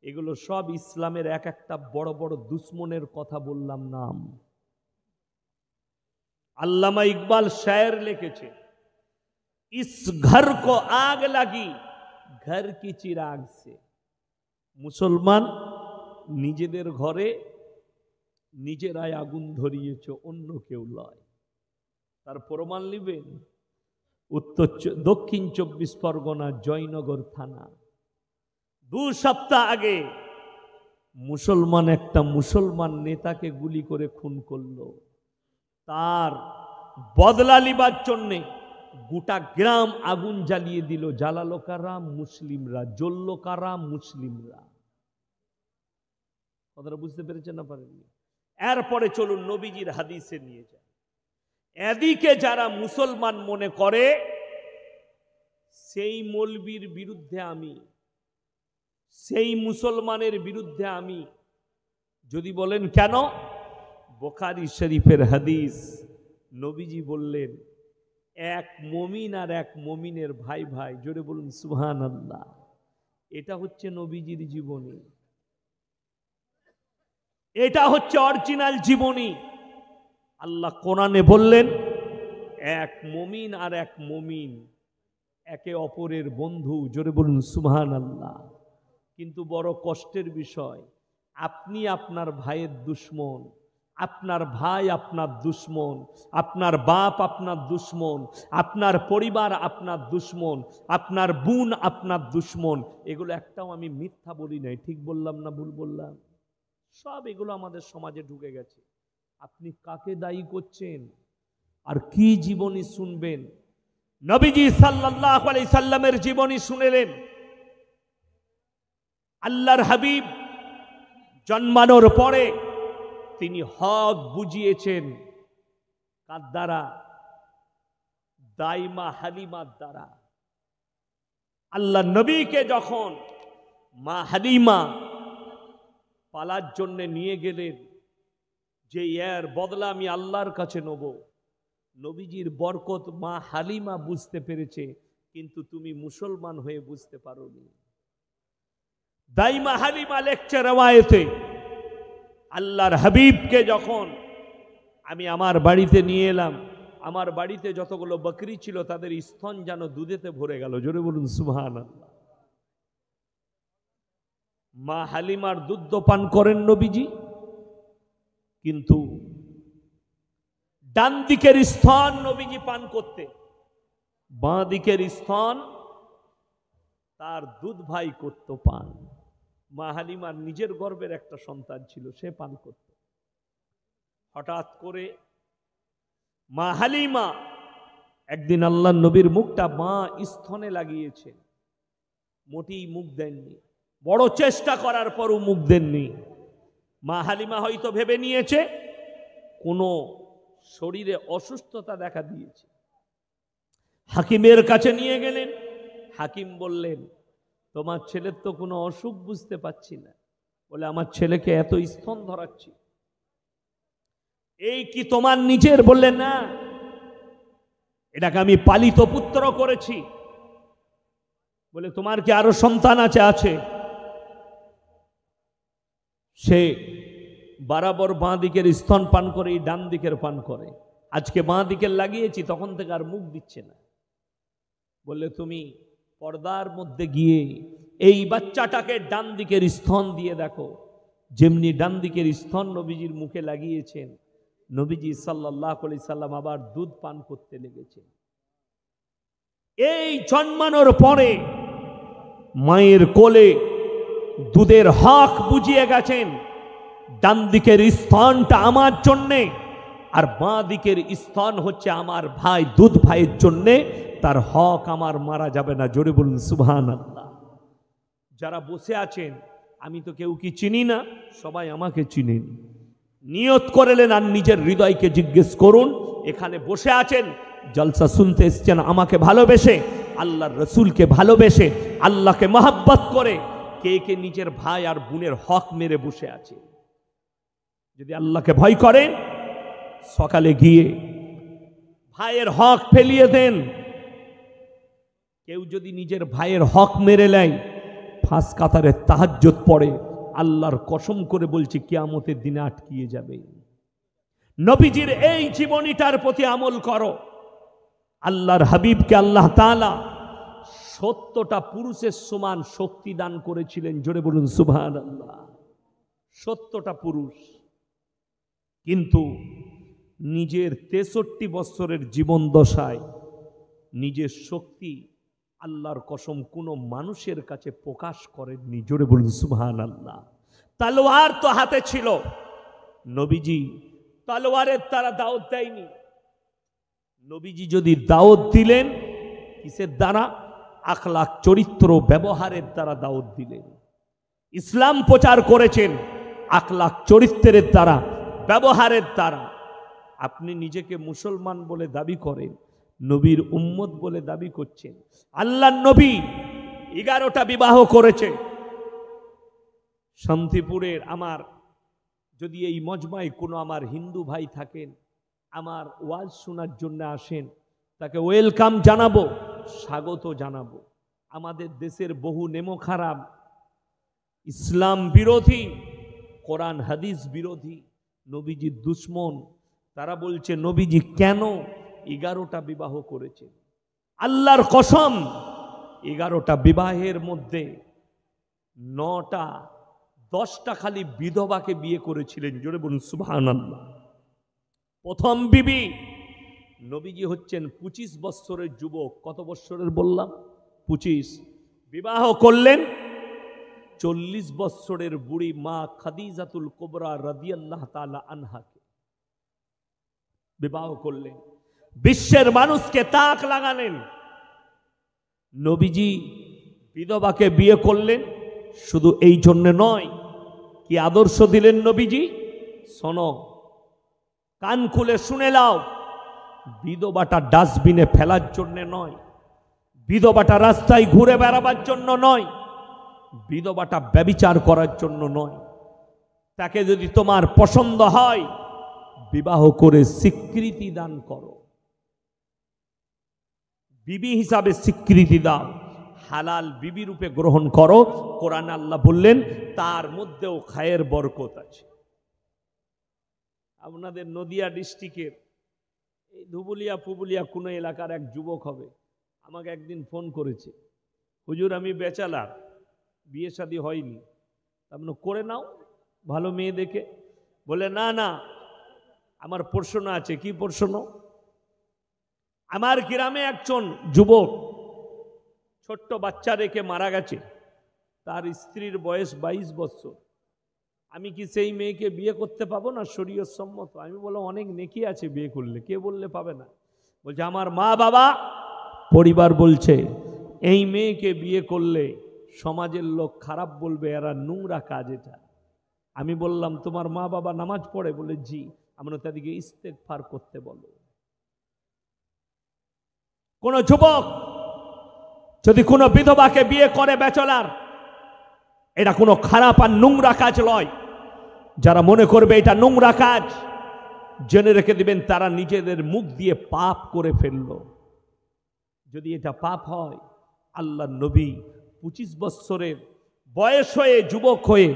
A: এগুলো সব ইসলামের এক একটা বড় বড় দুশ্মনের কথা বললাম নাম। আল্লামা ইকবাল শায়ের লিখেছে, ইস ঘর কো আগ লাগি ঘর কি চিরাগ সে। মুসলমান নিজেদের ঘরে নিজেরাই আগুন ধরিয়েছে, অন্য কেউ লয়। তার প্রমাণ নিবেন? দক্ষিণ 24 পরগনা জয়নগর থানা 2 সপ্তাহ আগে একটা মুসলমান নেতাকে গুলি করে খুন করলো। তার বদলা লিবার জন্যে গোটা গ্রাম আগুন জ্বালিয়ে দিল। জ্বালালো কারা? মুসলিমরা। জ্বলল কারা? মুসলিমরা। কথাটা বুঝতে পেরেছেন না পারেননি? এরপরে চলুন নবীজির হাদিসে নিয়ে যায়। এদিকে যারা মুসলমান মনে করে সেই মৌলবীর বিরুদ্ধে আমি, সেই মুসলমানের বিরুদ্ধে আমি। যদি বলেন কেন? বুখারী শরীফের হাদিস, নবীজি বললেন এক মুমিন আর এক মুমিনের ভাই ভাই। জোরে বলুন সুবহানাল্লাহ। এটা হচ্ছে নবীজির জীবনী, এটা হচ্ছে অরিজিনাল জীবনী। আল্লাহ কোরআনে বললেন এক মুমিন আর এক মুমিন একে অপরের বন্ধু। জোরে বলুন সুবহানাল্লাহ। কিন্তু বড় কষ্টের বিষয়, আপনি আপনার ভাইয়ের দুশমন, আপনার ভাই আপনার দুশমন, আপনার বাপ আপনার দুশমন, আপনার পরিবার আপনার দুশমন, আপনার বোন আপনার দুশমন। এগুলো একটাও আমি মিথ্যা বলি নাই। ঠিক বললাম না ভুল বললাম? সব এগুলো আমাদের সমাজে ঢুকে গেছে। আপনি কাকে দায়ী করছেন আর কি জীবনী শুনবেন? নবীজি সাল্লাল্লাহু আলাইহি সাল্লামের জীবনী শুনেলেন। আল্লাহর হাবিব জন্মানোর পরে তিনি হক বুঝিয়েছেন কার দ্বারা? দাইমা হালিমার দ্বারা। আল্লাহ নবীকে যখন মা হালিমা পালার জন্য নিয়ে গেলেন, যে এর বদলা আমি আল্লাহর কাছে নেব, নবীজির বরকত মা হালিমা বুঝতে পেরেছে, কিন্তু তুমি মুসলমান হয়ে বুঝতে পারোনি। দাইমা হালিমা লেখছে রওয়ায়েতে, আল্লাহর হাবিবকে যখন আমি আমার বাড়িতে নিয়ে এলাম, আমার বাড়িতে যতগুলো বকরি ছিল তাদের স্তন যেন দুধেতে ভরে গেল। জোরে বলুন সুবহানাল্লাহ। মা হালিমার দুধ পান করেন নবীজি, কিন্তু ডান দিকের স্তন নবীজি পান করতে, বাঁ দিকের স্তন তার দুধ ভাই করত পান। মা হালিমার নিজের গর্ভের একটা সন্তান ছিল, সে পান করত। হঠাৎ করে মা হালিমা একদিন আল্লাহ নবীর মুখটা মা স্তনে লাগিয়েছে, মোটেই মুখ দেননি। বড় চেষ্টা করার পরও মুখ দেননি। মা হালিমা হয়তো ভেবে নিয়েছে কোনো শরীরে অসুস্থতা দেখা দিয়েছে। হাকিমের কাছে নিয়ে গেলেন। হাকিম বললেন, তোমার ছেলের তো কোনো অসুখ বুঝতে পাচ্ছি না। বলে, আমার ছেলেকে এত স্তন ধরাচ্ছি, এই কি তোমার নিজের? বললেন, না, এটাকে আমি পালিত পুত্র করেছি। বলে, তোমার কি আরো সন্তান আছে? আছে। সে বরাবর বাঁ দিকের স্তন পান করে, ডান দিকের পান করে। আজকে বাঁ দিকের লাগিয়েছি, তখন থেকে আর মুখ দিচ্ছে না। বললে, তুমি পর্দার মধ্যে গিয়ে এই বাচ্চাটাকে ডান দিকের স্তন দিয়ে দেখো। যেমনি ডান দিকের স্তন নবীজির মুখে লাগিয়েছেন, নবীজি সাল্লাল্লাহু আলাইহি সাল্লাম আবার দুধ পান করতে লেগেছেন। এই জন্মানোর পরে মায়ের কোলে দুধের হক বুঝিয়ে গেছেন। ডান দিকের স্তনটা আমার জন্যে, আর বাঁ দিকের স্তন হচ্ছে আমার ভাই, দুধ ভাইয়ের জন্যে। তার হক আমার মারা যাবে না। জোরে বলুন সুবহানাল্লাহ। যারা বসে আছেন, আমি তো কেউ কি চিনি না, সবাই আমাকে চিনেন। নিয়ত করলেন আর নিজের হৃদয়কে জিজ্ঞেস করুন, এখানে বসে আছেন, জলসা শুনতে এসছেন আমাকে ভালোবেসে, আল্লাহর রসুলকে ভালোবেসে, আল্লাহকে মহব্বত করে, কে কে নিজের ভাই আর বোনের হক মেরে বসে আছে? যদি আল্লাহকে ভয় করেন, সকালে গিয়ে ভাইয়ের হক ফেলিয়ে দেন। কেউ যদি নিজের ভাইয়ের হক মেরে নেয়, ফাঁস কাতারে তাহাজ্জুদ পড়ে, আল্লাহর কসম করে বলছি কিয়ামতের দিনে আটকিয়ে যাবে। নবীজির এই জীবনীটার প্রতি আমল করো। আল্লাহর হাবিবকে আল্লাহ তাআলা 70টা পুরুষের সমান শক্তি দান করেছিলেন। জোরে বলুন সুবহানাল্লাহ। 70টা পুরুষ। কিন্তু নিজের 63 বছরের জীবন দশায় নিজের শক্তি আল্লাহর কসম কোনো মানুষের কাছে প্রকাশ করেননি। জোরে বলুন সুবহানাল্লাহ। তলোয়ার তো হাতে ছিল, নবীজি তলোয়ারের দ্বারা দাওয়াত দেয়নি। নবীজি যদি দাওয়াত দিলেন কিসের দ্বারা? আখলাক, চরিত্র, ব্যবহারের দ্বারা দাওয়াত দিলেন। ইসলাম প্রচার করেছেন আখলাক, চরিত্রের দ্বারা, ব্যবহারের দ্বারা। আপনি নিজেকে মুসলমান বলে দাবি করেন, নবীর উম্মত বলে দাবি করছেন। আল্লাহর নবী 11টা বিবাহ করেছে। শান্তিপুরের আমার যদি এই মজমায় কোনো আমার হিন্দু ভাই থাকেন, আমার ওয়াজ শোনার জন্য আসেন, তাকে ওয়েলকাম জানাবো, স্বাগত জানাবো। আমাদের দেশের বহু নেমো খারাপ, ইসলাম বিরোধী, কোরআন হাদিস বিরোধী, নবীজির দুশ্মন, তারা বলছে নবীজি কেন 11টা বিবাহ করেছে। আল্লাহর কসম 11টা বিবাহের মধ্যে 9টা 10টা খালি বিধবাকে বিয়ে করেছিলেন। জোরে বলুন সুবহানাল্লাহ। প্রথম বিবি, নবীজি হচ্ছেন 25 বছরের যুবক। কত বছরের বললাম? 25। বিবাহ করলেন 40 বছরের বুড়ি মা খাদিজাতুল কুবরা রাদিয়াল্লাহু তাআলা আনহাকে বিবাহ করলেন। বিশ্বের মানুষকে তাক লাগালেন। নবীজি বিধবাকে বিয়ে করলেন শুধু এই জন্য নয়, কি আদর্শ দিলেন নবীজি? শোনো, কান খুলে শুনে নাও। বিধবাটা ডাস্টবিনে ফেলার জন্য নয়, বিধবাটা রাস্তায় ঘুরে বেড়াবার জন্য নয়, বিধবাটা ব্যভিচার করার জন্য নয়। তাকে যদি তোমার পছন্দ হয় বিবাহ করে স্বীকৃতি দান করো, বিবি হিসাবে স্বীকৃতি দাও, হালাল বিবি রূপে গ্রহণ করো। কোরআন আল্লাহ বললেন তার মধ্যেও খায়ের বরকত আছে। আপনাদের নদিয়া ডিস্ট্রিক্টের এই ধুবুলিয়া পুবুলিয়া কোনো এলাকার এক যুবক হবে, আমাকে একদিন ফোন করেছে, হুজুর আমি বেচালার, বিয়ে শাদী হয়নি, আপনি করে নাও ভালো মেয়ে দেখে। বলে না না, আমার প্রশ্ন আছে। কি প্রশ্ন? আমার গ্রামে একজন যুবক ছোট্ট বাচ্চা রেখে মারা গেছে, তার স্ত্রীর বয়স 22 বছর। আমি কি সেই মেয়েকে বিয়ে করতে পাবো না শরীয়ত সম্মত? আমি বললাম অনেক নেকি আছে বিয়ে করলে, কে বললে পাবে না? বলছে আমার মা বাবা পরিবার বলছে এই মেয়েকে বিয়ে করলে সমাজের লোক খারাপ বলবে, এরা নোংরা কাজ এটা। আমি বললাম তোমার মা বাবা নামাজ পড়ে? বলে জি। আমরা তাদেরকে ইস্তেগফার করতে বলো। কোন যুবক যদি কোনো বিধবাকে বিয়ে করে ব্যাচলার, এটা কোনো খারাপ আর নোংরা কাজ নয়। যারা মনে করবে এটা নোংরা কাজ, জেনে রেখে দিবেন তারা নিজেদের মুখ দিয়ে পাপ করে ফেলল। যদি এটা পাপ হয়, আল্লাহর নবী 25 বছরের বয়স হয়ে যুবক হয়ে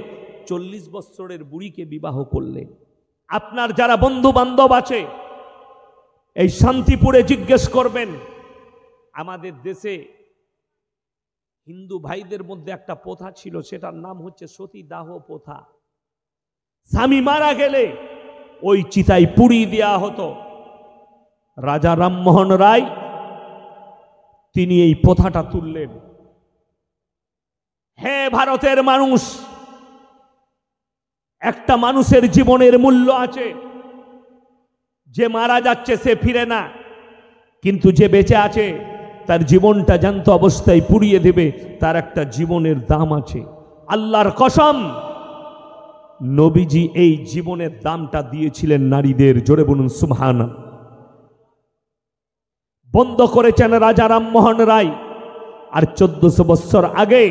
A: 40 বছরের বুড়িকে বিবাহ করলেন। আপনার যারা বন্ধু বান্ধব আছে এই শান্তিপুরে জিজ্ঞেস করবেন, আমাদের দেশে হিন্দু ভাইদের মধ্যে একটা প্রথা ছিল, সেটার নাম হচ্ছে সতীদাহ প্রথা। স্বামী মারা গেলে ওই চিতায় পুড়িয়ে দেওয়া হতো। রাজা রামমোহন রায় তিনি এই প্রথাটা তুললেন। হে ভারতের মানুষ, একটা মানুষের জীবনের মূল্য আছে। যে মারা যাচ্ছে সে ফিরে না, কিন্তু যে বেঁচে আছে তার জীবনটা জ্যান্ত অবস্থায় পুড়িয়ে দেবে, তার একটা জীবনের দাম আছে। আল্লাহর কসম, নবীজি এই জীবনের দামটা দিয়েছিলেন নারীদের। জোরে বলুন সুবহানাল্লাহ। বন্ধ করেছেন রাজা রামমোহন রায়, আর 1400 বছর আগে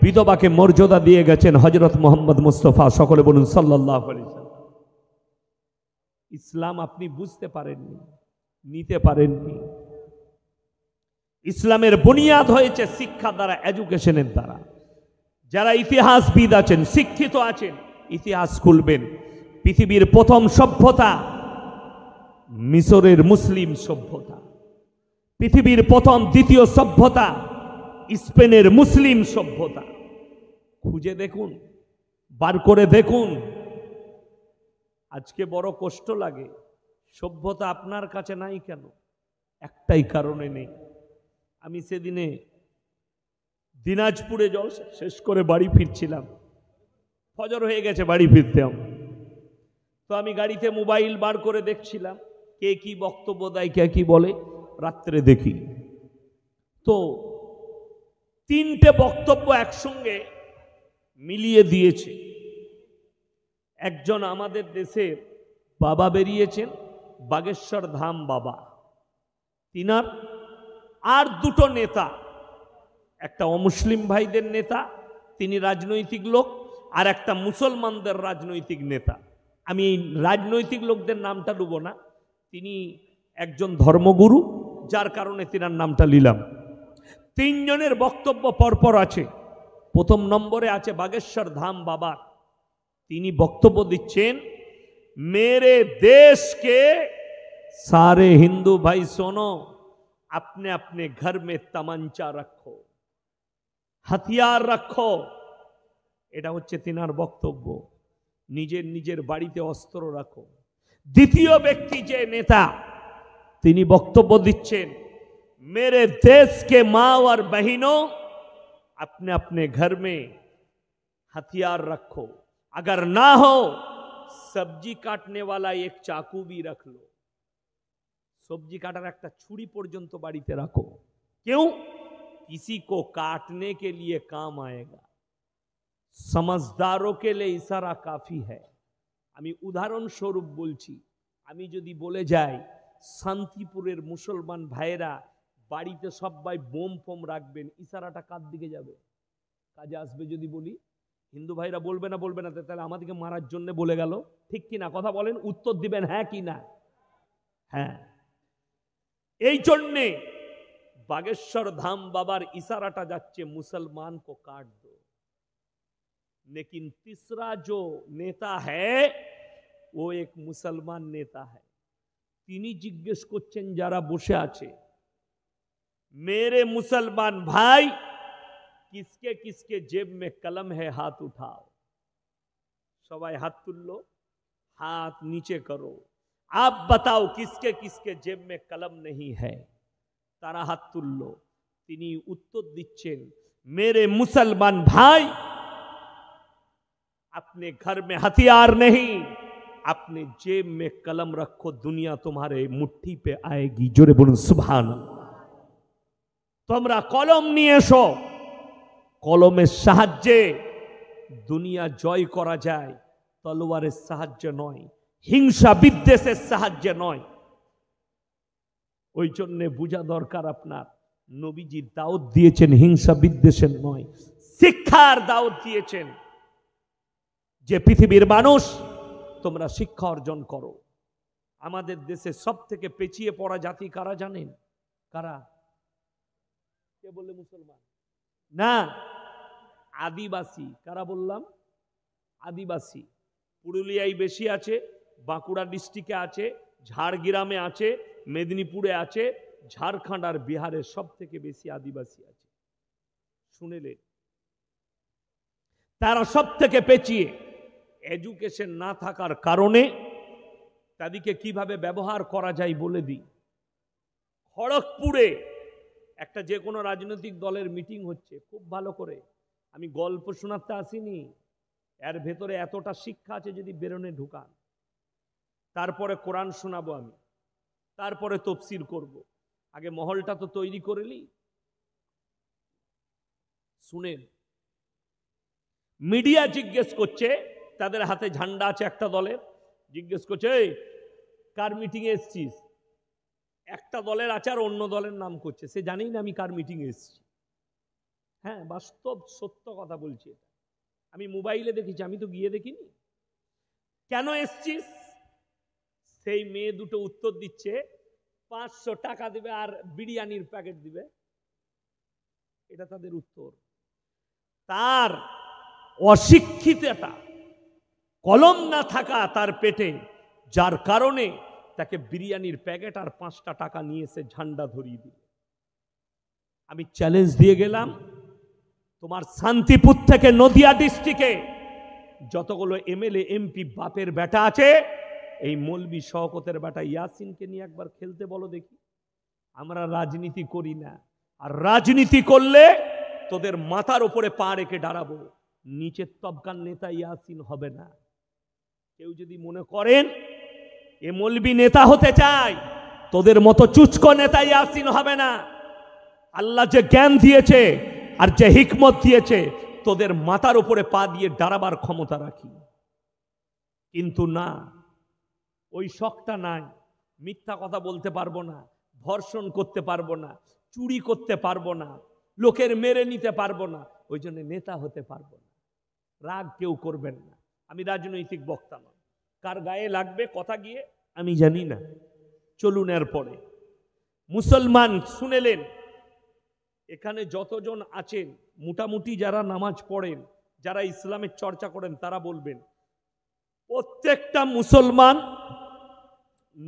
A: বিধবাকে মর্যাদা দিয়ে গেছেন হযরত মুহাম্মদ মুস্তাফা। সকলে বলুন সাল্লাল্লাহু আলাইহি ওয়াসাল্লাম। ইসলাম আপনি বুঝতে পারেননি, নিতে পারেননি। ইসলামের বুনিয়াদ হয়েছে শিক্ষা দ্বারা, এডুকেশনের দ্বারা। যারা ইতিহাসবিদ আছেন, শিক্ষিত আছেন, ইতিহাস খুলবেন। পৃথিবীর প্রথম সভ্যতা মিশরের মুসলিম সভ্যতা। পৃথিবীর প্রথম দ্বিতীয় সভ্যতা স্পেনের মুসলিম সভ্যতা। খুঁজে দেখুন, বার করে দেখুন। আজকে বড় কষ্ট লাগে, সভ্যতা আপনার কাছে নাই কেন? একটাই কারণে নেই। আমি সেদিনে দিনাজপুরে জলসা শেষ করে বাড়ি ফিরছিলাম, ফজর হয়ে গেছে বাড়ি ফিরতে আমার। তো আমি গাড়িতে মোবাইল বার করে দেখছিলাম কে কি বক্তব্য দেয়, কে কি বলে। রাত্রে দেখি তো তিনটে বক্তব্য একসঙ্গে মিলিয়ে দিয়েছে। একজন আমাদের দেশের বাবা বেরিয়েছেন, বাগেশ্বর ধাম বাবা, তিনার আর দুটো নেতা, একটা অমুসলিম ভাইদের নেতা, তিনি রাজনৈতিক লোক, আর একটা মুসলমানদের রাজনৈতিক নেতা। আমি এই রাজনৈতিক লোকদের নামটা নেব না, তিনি একজন ধর্মগুরু, যার কারণে তিনার নামটা নিলাম। তিনজনের বক্তব্য পরপর আছে। প্রথম নম্বরে আছে বাগেশ্বর ধাম বাবা। তিনি বক্তব্য দিচ্ছেন, मेरे देश के सारे हिंदू भाई सुनो, अपने अपने घर में तमंचा रखो, हथियार रखो। এটা হচ্ছে তিনার বক্তব্য, নিজের নিজের বাড়িতে অস্ত্র রাখো। দ্বিতীয় ব্যক্তি যে নেতা, তিনি বক্তব্য দিচ্ছেন, मेरे देश के माँ और बहनों, अपने अपने घर में हथियार रखो, अगर ना हो सब्जी काटने वाला एक चाकू भी रख लो, सब्जी काटार एक छुरी पर्यंत बाड़ीते रखो। क्यों? किसी को काटने के लिए काम आएगा। समझदारों के लिए इशारा काफी है। আমি উদাহরণ স্বরূপ বলছি, আমি যদি বলে যাই শান্তিপুরের মুসলমান ভাইয়েরা বাড়িতে সবাই বোম ফোম রাখবেন, ইশারাটা কার দিকে যাবে? কাজে আসবে। যদি বলি হিন্দু ভাইরা বলবে না, বলবে না, তাহলে আমাদেরকে মারার জন্য বলে গেল। ঠিক কি না? কথা বলেন, উত্তর দিবেন হ্যাঁ কি না? হ্যাঁ। এই জন্যে बागेश्वर धाम बाबार इशाराटा जाच्छे मुसलमान को काट दो। लेकिन तीसरा जो नेता है वो एक मुसलमान नेता है। तिनी जिज्ञेस करछेन जारा बसे आछे, मेरे मुसलमान भाई किसके किसके जेब में कलम है हाथ उठाओ। सबाई हाथ तुल्लो, हाथ नीचे करो, आप बताओ किसके किसके जेब में कलम नहीं है। तारा हाथ तुल्लो। तिनी उत्तर दिच्छेन, मेरे मुसलमान भाई अपने घर में हथियार नहीं, अपने जेब में कलम रखो, दुनिया तुम्हारे मुट्ठी पे आएगी। जोरे बोलुन सुभान अल्लाह। তোমরা কলম নিয়ে এসো, কলমের সাহায্যে দুনিয়া জয় করা যায়, তলোয়ারের সাহায্যে নয়, হিংসা বিদ্বেষের সাহায্যে নয়। ওই জন্য বুঝা দরকার আপনার, নবীজি দাওয়াত দিয়েছেন হিংসা বিদ্বেষের নয়, শিক্ষার দাওয়াত দিয়েছেন যে পৃথিবীর মানুষ তোমরা শিক্ষা অর্জন করো। আমাদের দেশে সব থেকে পেছিয়ে পড়া জাতি কারা জানেন? কারা? কে বললে? মুসলমান না, আদিবাসী। কারা বললাম? আদিবাসী। পুরুলিয়ায় বেশি আছে, বাঁকুড়া ডিস্ট্রিক্টে আছে, ঝাড়গ্রামে আছে, মেদিনীপুরে আছে, ঝাড়খণ্ড আর বিহারে সব থেকে বেশি আদিবাসী আছে। শুনেলে তারা সব থেকে পেছিয়ে। এডুকেশন না থাকার কারণে তাদেরকে কিভাবে ব্যবহার করা যায় বলে দিই। খড়গপুরে একটা যে কোনো রাজনৈতিক দলের মিটিং হচ্ছে, খুব ভালো করে, আমি গল্প শোনাতে আসিনি, এর ভেতরে এতটা শিক্ষা আছে যদি বেরোনে ঢুকান। তারপরে কোরআন শোনাবো আমি, তারপরে তফসির করব। আগে মহলটা তো তৈরি করে নি। শুনেন, মিডিয়া জিজ্ঞেস করছে, তাদের হাতে ঝান্ডা আছে একটা দলের, জিজ্ঞেস করছে এই কার মিটিং এ এসছিস? একটা দলের আছে আর অন্য দলের নাম করছে, সে জানেই না আমি কার মিটিং এ এসছি। হ্যাঁ, বাস্তব সত্য কথা বলছি, আমি মোবাইলে দেখেছি, আমি তো গিয়ে দেখিনি। কেন এসছিস? সেই মেয়ে দুটো উত্তর দিচ্ছে 500 টাকা দিবে আর বিরিয়ানির প্যাকেট দিবে। এটা তাদের উত্তর। তার অশিক্ষিততা, কলম না থাকা তার পেটে, যার কারণে তাকে বিরিয়ানির প্যাকেট আর 5টা টাকা নিয়ে এসে ঝান্ডা ধরিয়ে দিল। আমি চ্যালেঞ্জ দিয়ে গেলাম, তোমার শান্তিপুর থেকে নদিয়া ডিস্ট্রিক্টে যতগুলো এমএলএ এমপি বাপের বেটা আছে, এই মৌলবি শওকতের বেটা ইয়াসিনকে নিয়ে একবার খেলতে বলো দেখি। আমরা রাজনীতি করি না, আর রাজনীতি করলে তোদের মাথার উপরে পা রেখে দাঁড়াবো, নিচের তবকার নেতা ইয়াসিন হবে না। কেউ যদি মনে করেন এ মৌলবি নেতা হতে চায়, তোদের মতো চুচকো নেতা ইয়াসিন হবে না। আল্লাহ যে জ্ঞান দিয়েছে আর যে হিকমত দিয়েছে, তোদের মাথার উপরে পা দিয়ে দাঁড়াবার ক্ষমতা রাখি। কিন্তু না, ওই শখটা নাই। মিথ্যা কথা বলতে পারবো না, ধর্ষণ করতে পারবো না, চুরি করতে পারবো না, লোকের মেরে নিতে পারবো না, ওই জন্য নেতা হতে পারবো না। রাগ কেউ করবেন না, আমি রাজনৈতিক বক্তা নয়। কার গায়ে লাগবে কথা গিয়ে আমি জানি না। চলুন এরপরে মুসলমান শুনেলেন, এখানে যতজন আছেন মোটামুটি যারা নামাজ পড়েন, যারা ইসলামের চর্চা করেন, তারা বলবেন প্রত্যেকটা মুসলমান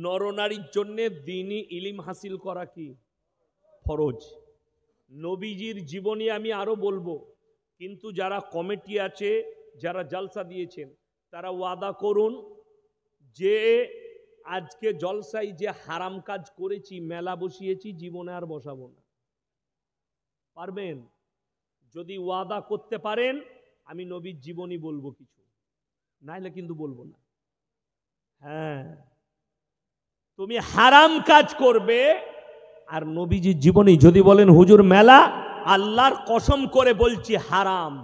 A: নরনারীর জন্য দ্বীনি ইলম হাসিল করা কি ফরজ। নবীজির জীবনী আমি আরো বলবো, কিন্তু যারা কমিটি আছে, যারা জলসা দিয়েছেন, তারা ওয়াদা করুন যে আজকে জলসায় যে হারাম কাজ করেছি, মেলা বসিয়েছি, জীবনে আর বসাবো না। পারবেন? যদি ওয়াদা করতে পারেন আমি নবীর জীবনী বলবো কিছু, নাইলে কিন্তু বলবো না। হ্যাঁ, তুমি হারাম কাজ করবে আর নবীজির জীবনী যদি বলেন হুজুর মেলা, আল্লাহর কসম করে বলছি হারাম।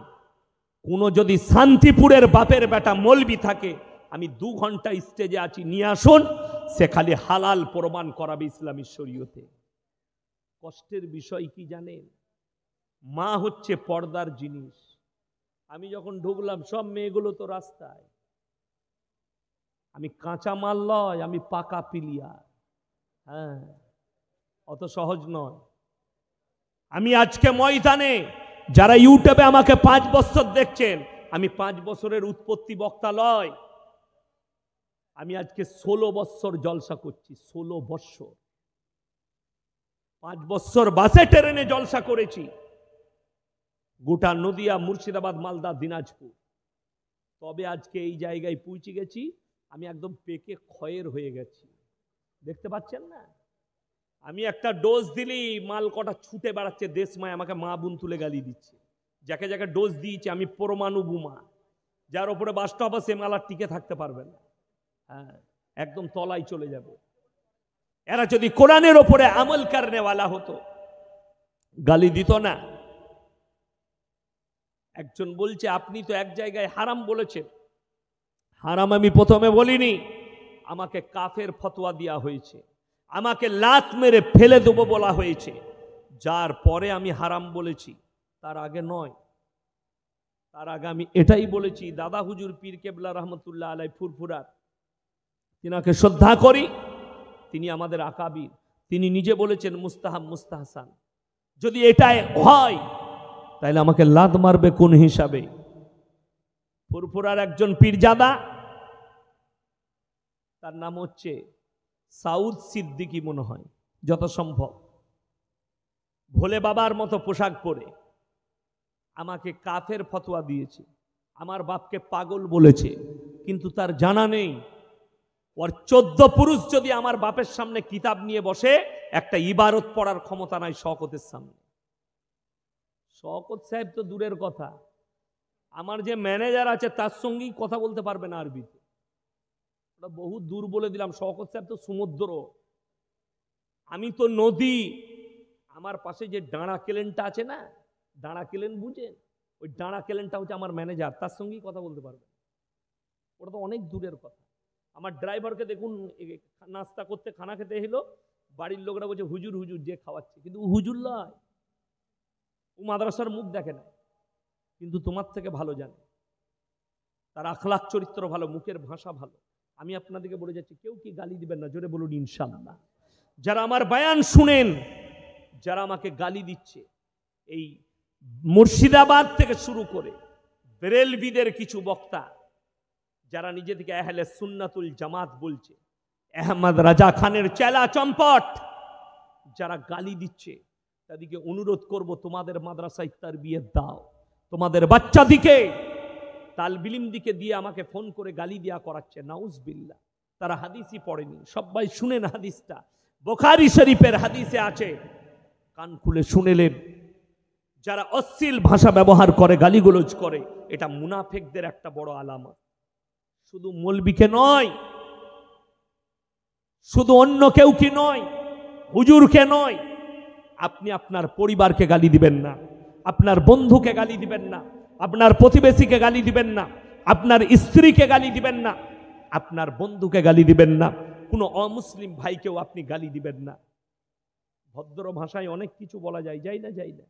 A: কোন যদি শান্তিপুরের বাপের বেটা মৌলবি থাকে, আমি 2 ঘন্টা স্টেজে আছি, নিয়ে আসুন, সে খালি হালাল প্রমাণ করাবে ইসলামী শরীয়তে। কষ্টের বিষয় কি জানেন? মা হচ্ছে পর্দার জিনিস। আমি যখন ঢুকলাম সব মেয়েগুলো তো রাস্তায়। আমি কাঁচা মাল নয়, আমি পাকা পিলিয়ার। হ্যাঁ, অত সহজ নয়। আমি আজকে ময়দানে, যারা ইউটিউবে আমাকে 5 বছর দেখছেন, আমি 5 বছরের উৎপত্তি বক্তা নয়। আমি আজকে 16 বছর জলসা করছি, 16 বছর। 5 বছর বাসে ট্রেনে জলসা করেছি, গোটা নদিয়া, মুর্শিদাবাদ, মালদা, দিনাজপুর। তবে আজকে এই জায়গায় পৌঁছে গেছি। আমি একদম পেকে ক্ষয়ের হয়ে গেছি, দেখতে পাচ্ছেন না? আমি একটা ডোজ দিলি মাল কটা ছুটে বেড়াচ্ছে, দেশমায় আমাকে মা বোন তুলে গালি দিচ্ছে। যাকে যাকে ডোজ দিয়েছে আমি পরমাণু বোমা, যার উপরে বাসটা হবে সে মাল আর টিকে থাকতে পারবে না। হ্যাঁ, একদম তলায় চলে যাবে। এরা যদি কোরআনের ওপরে আমল করনেওয়ালা হতো, গালি দিত না। একজন বলছে আপনি তো এক জায়গায় হারাম বলেছেন। হারাম আমি প্রথমে বলিনি, আমাকে কাফের ফতোয়া দেওয়া হয়েছে, আমাকে লাত মেরে ফেলে দেবো বলা হয়েছে, যার পরে আমি হারাম বলেছি। তার আগে নয়, তার আগে আমি এটাই বলেছি। দাদা হুজুর পীর কেবলা রহমতুল্লাহ আলাই ফুরফুরার, তিনাকে শ্রদ্ধা করি, তিনি আমাদের আকাবির। তিনি নিজে বলেছেন মুস্তাহাব মুস্তাহসান। যদি এটাই হয় তাহলে আমাকে লাত মারবে কোন হিসাবে? ফুরফুরার একজন পীরজাদা, তার নাম হচ্ছে সাউদ সিদ্দিকী মনে হয়, যত সম্ভব, ভোলে বাবার মতো পোশাক পরে আমাকে কাফের ফতোয়া দিয়েছে, আমার বাপকে পাগল বলেছে। কিন্তু তার জানা নেই ওর 14 পুরুষ যদি আমার বাপের সামনে কিতাব নিয়ে বসে, একটা ইবারত পড়ার ক্ষমতা নাই শওকতের সামনে। শওকত সাহেব তো দূরের কথা, আমার যে ম্যানেজার আছে তার সঙ্গেই কথা বলতে পারবে না আরবিতে। ওটা বহু দূর বলে দিলাম। শওকত সাহেব তো সমুদ্র, আমি তো নদী। আমার পাশে যে ডাঁড়া কেলেনটা আছে না, ডাঁড়া কেলেন বুঝেন? ওই ডাঁড়া কেলেনটা হচ্ছে আমার ম্যানেজার, তার সঙ্গেই কথা বলতে পারবে। ওটা তো অনেক দূরের কথা। আমার ড্রাইভারকে দেখুন, নাস্তা করতে খানা খেতে এলো, বাড়ির লোকরা বলছে হুজুর হুজুর যে খাওয়াচ্ছে, কিন্তু ও হুজুর নয়, ও মাদ্রাসার মুখ দেখে না, কিন্তু তোমার থেকে ভালো জানে। তার আখলাক চরিত্র ভালো, মুখের ভাষা ভালো। আমি আপনাদেরকে বলে যাচ্ছি, কেউ কি গালি দিবেন না, জোরে বলুন ইনশাআল্লাহ। যারা আমার বয়ান শুনেন, যারা আমাকে গালি দিচ্ছে, এই মুর্শিদাবাদ থেকে শুরু করে বেরেলভিদের কিছু বক্তা, যারা নিজেদেরকে আহলে সুন্নাতুল জামাত বলছে, আহমদ রাজা খানের চেলা চম্পট যারা গালি দিচ্ছে, তাদেরকে অনুরোধ করব, তোমাদের মাদ্রাসায় তারবিয়ত দাও। তোমাদের বাচ্চাদিকে তালবিলিম দিকে দিয়ে আমাকে ফোন করে গালি দেওয়া করাচ্ছে, নাউজুবিল্লাহ। তারা হাদিসই পড়েনি। সবাই শুনেন হাদিসটা, বুখারী শরীফের হাদিসে আছে, কান খুলে শুনেলেন। যারা অশ্লীল ভাষা ব্যবহার করে, গালিগালাজ করে, এটা মুনাফিকদের একটা বড় আলামত। শুধু মৌলবীকে নয়, শুধু অন্য কেউ কি নয়, হুজুরকে নয়, আপনি আপনার পরিবারকে গালি দিবেন না, আপনার বন্ধুকে গালি দিবেন না, আপনার প্রতিবেশীকে গালি দিবেন না, আপনার স্ত্রীকে গালি দিবেন না, আপনার বন্ধুকে গালি দিবেন না, কোনো অমুসলিম ভাইকেও আপনি গালি দিবেন না। ভদ্র ভাষায় অনেক কিছু বলা যায়, যায় না? যায় না?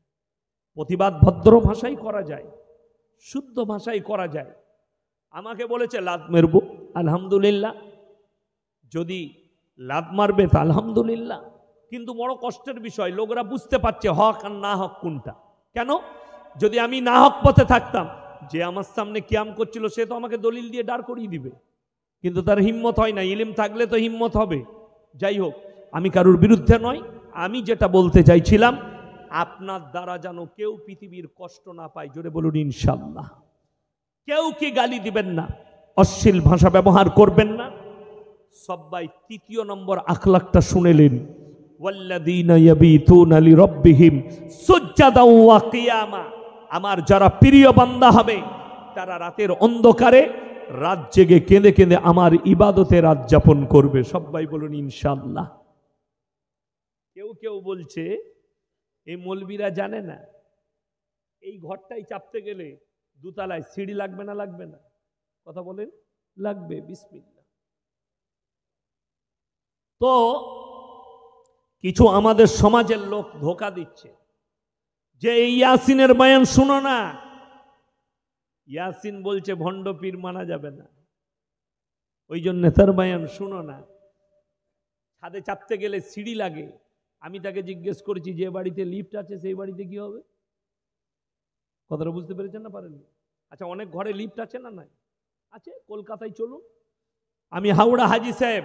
A: প্রতিবাদ ভদ্র ভাষায় করা যায়, শুদ্ধ ভাষায় করা যায়। আমাকে বলেছে লাত মারব, আলহামদুলিল্লাহ, যদি লাত মারবে তা আলহামদুলিল্লাহ, কিন্তু বড় কষ্টের বিষয়, লোকরা বুঝতে পারছে হক আর না হক কোনটা। কেন? যদি আমি না হক পথে থাকতাম, যে আমার সামনে কিয়াম করছিল সে তো আমাকে দলিল দিয়ে দাঁড় করিয়ে দিবে, কিন্তু তার হিম্মত হয় না। ইলম থাকলে তো হিম্মত হবে। যাই হোক, আমি কারুর বিরুদ্ধে নয়, আমি যেটা বলতে চাইছিলাম, আপনার দ্বারা যেন কেউ পৃথিবীর কষ্ট না পায়, জোরে বলুন ইনশাআল্লাহ। কেউ কি গালি দিবেন না, অশ্লীল ভাষা ব্যবহার করবেন না। সবাই তৃতীয় নম্বর আখলাকটা শুনেলেন, ওয়াল্লাযীনা ইয়াবিতুনা লিরাব্বিহিম সুজদাও ওয়া কিয়ামা। আমার যারা প্রিয় বান্দা হবে, তারা রাতের অন্ধকারে রাত জেগে কেঁদে কেঁদে আমার ইবাদতে রাত যাপন করবে। সবাই বলুন ইনশাআল্লাহ। কেউ কেউ বলছে এই মৌলবীরা জানে না, এই ঘরটাই চাপতে গেলে দুতলায় সিঁড়ি লাগবে না? লাগবে না? কথা বলেন, লাগবে। বিসমিল্লাহ। তো কিছু আমাদের সমাজের লোক ধোঁকা দিচ্ছে যে এই ইয়াসিনের বয়ান শুনো না। ইয়াসিন বলছে ভণ্ড পীর মানা যাবে না, ওই জন্য তার বয়ান শুনো না। ছাদে চাপতে গেলে সিঁড়ি লাগে। আমি তাকে জিজ্ঞেস করেছি, যে বাড়িতে লিফট আছে সেই বাড়িতে কি হবে? কথাটা বুঝতে পেরেছেন না পারেননি? আচ্ছা, অনেক ঘরে লিফট আছে না? নাই আছে। কলকাতায় চলুন, আমি হাওড়া হাজি সাহেব,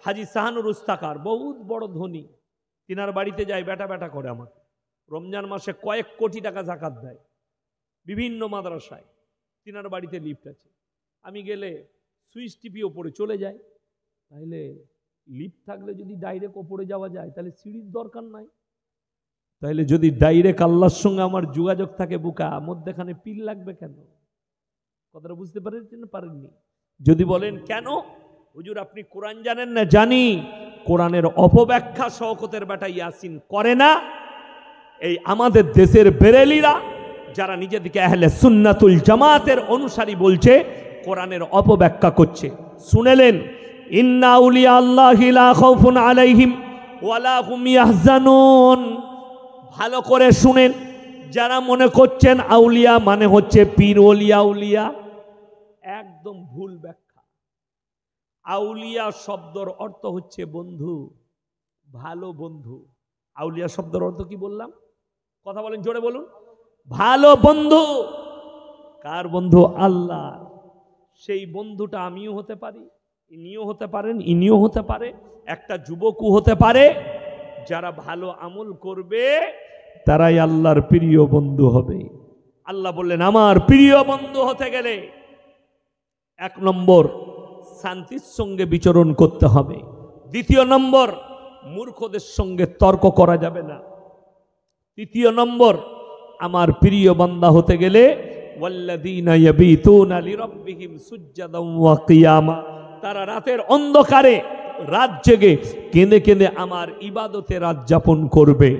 A: হাজি শাহানুর উস্তাকার, বহুত বড় ধনী, তিনার বাড়িতে যাই, বেটা বেটা করে আমাকে। রমজান মাসে কয়েক কোটি টাকা যাকাত দেয় বিভিন্ন মাদ্রাসায়। তিনার বাড়িতে লিফট আছে। আমি গেলে সুইচ টিপি ওপরে চলে যায়। তাহলে লিফট থাকলে যদি ডাইরেক্ট ওপরে যাওয়া যায়, তাহলে সিঁড়ির দরকার নাই। তাহলে যদি ডাইরেক্ট আল্লাহর সঙ্গে আমার যোগাযোগ থাকে, বুকা মধ্যেখানে পিল লাগবে কেন? কথাটা বুঝতে পারেন না পারেননি? যদি বলেন কেন হুজুর আপনি কোরআন জানেন না, জানি। কোরআনের অপব্যাখ্যা শওকতের বেটা ইয়াসিন করে না। এই আমাদের দেশের বেরেলিরা যারা নিজেদেরকে আহলে সুন্নাতুল জামাতের অনুসারী বলছে, কোরআনের অপব্যাখ্যা করছে। শুনেলেন, ইন্না আউলিয়া আল্লাহি লা খাউফুন আলাইহিম ওয়ালা হুম ইয়াহজানুন। ভালো করে শুনেন, যারা মনে করছেন আউলিয়া মানে হচ্ছে পীর ওলিয়া উলিয়া, একদম ভুল ব্যাখ্যা। আউলিয়া শব্দের অর্থ হচ্ছে বন্ধু, ভালো বন্ধু। আউলিয়া শব্দের অর্থ কি বললাম? কথা বলেন, জোরে বলুন। ভালো বন্ধু। কার বন্ধু? আল্লাহ। সেই বন্ধুটা আমিও হতে পারি, ইনিও হতে পারেন, ইনিও হতে পারে, একটা যুবকও হতে পারে। যারা ভালো আমল করবে তারাই আল্লাহর প্রিয় বন্ধু হবে। আল্লাহ বললেন, আমার প্রিয় বন্ধু হতে গেলে 1 নম্বর শান্তির সঙ্গে বিচরণ করতে হবে। 2 নম্বর, মূর্খদের সঙ্গে তর্ক করা যাবে না। 3 নম্বর, আমার প্রিয় বান্দা হতে গেলে ওয়াল্লাযীনা ইয়াবিতুনা লিরাব্বিহিম সুজদাও ওয়া কিয়ামা। তারা রাতের অন্ধকারে রাত জেগে কেঁদে কেঁদে আমার ইবাদতে রাত যাপন করবে।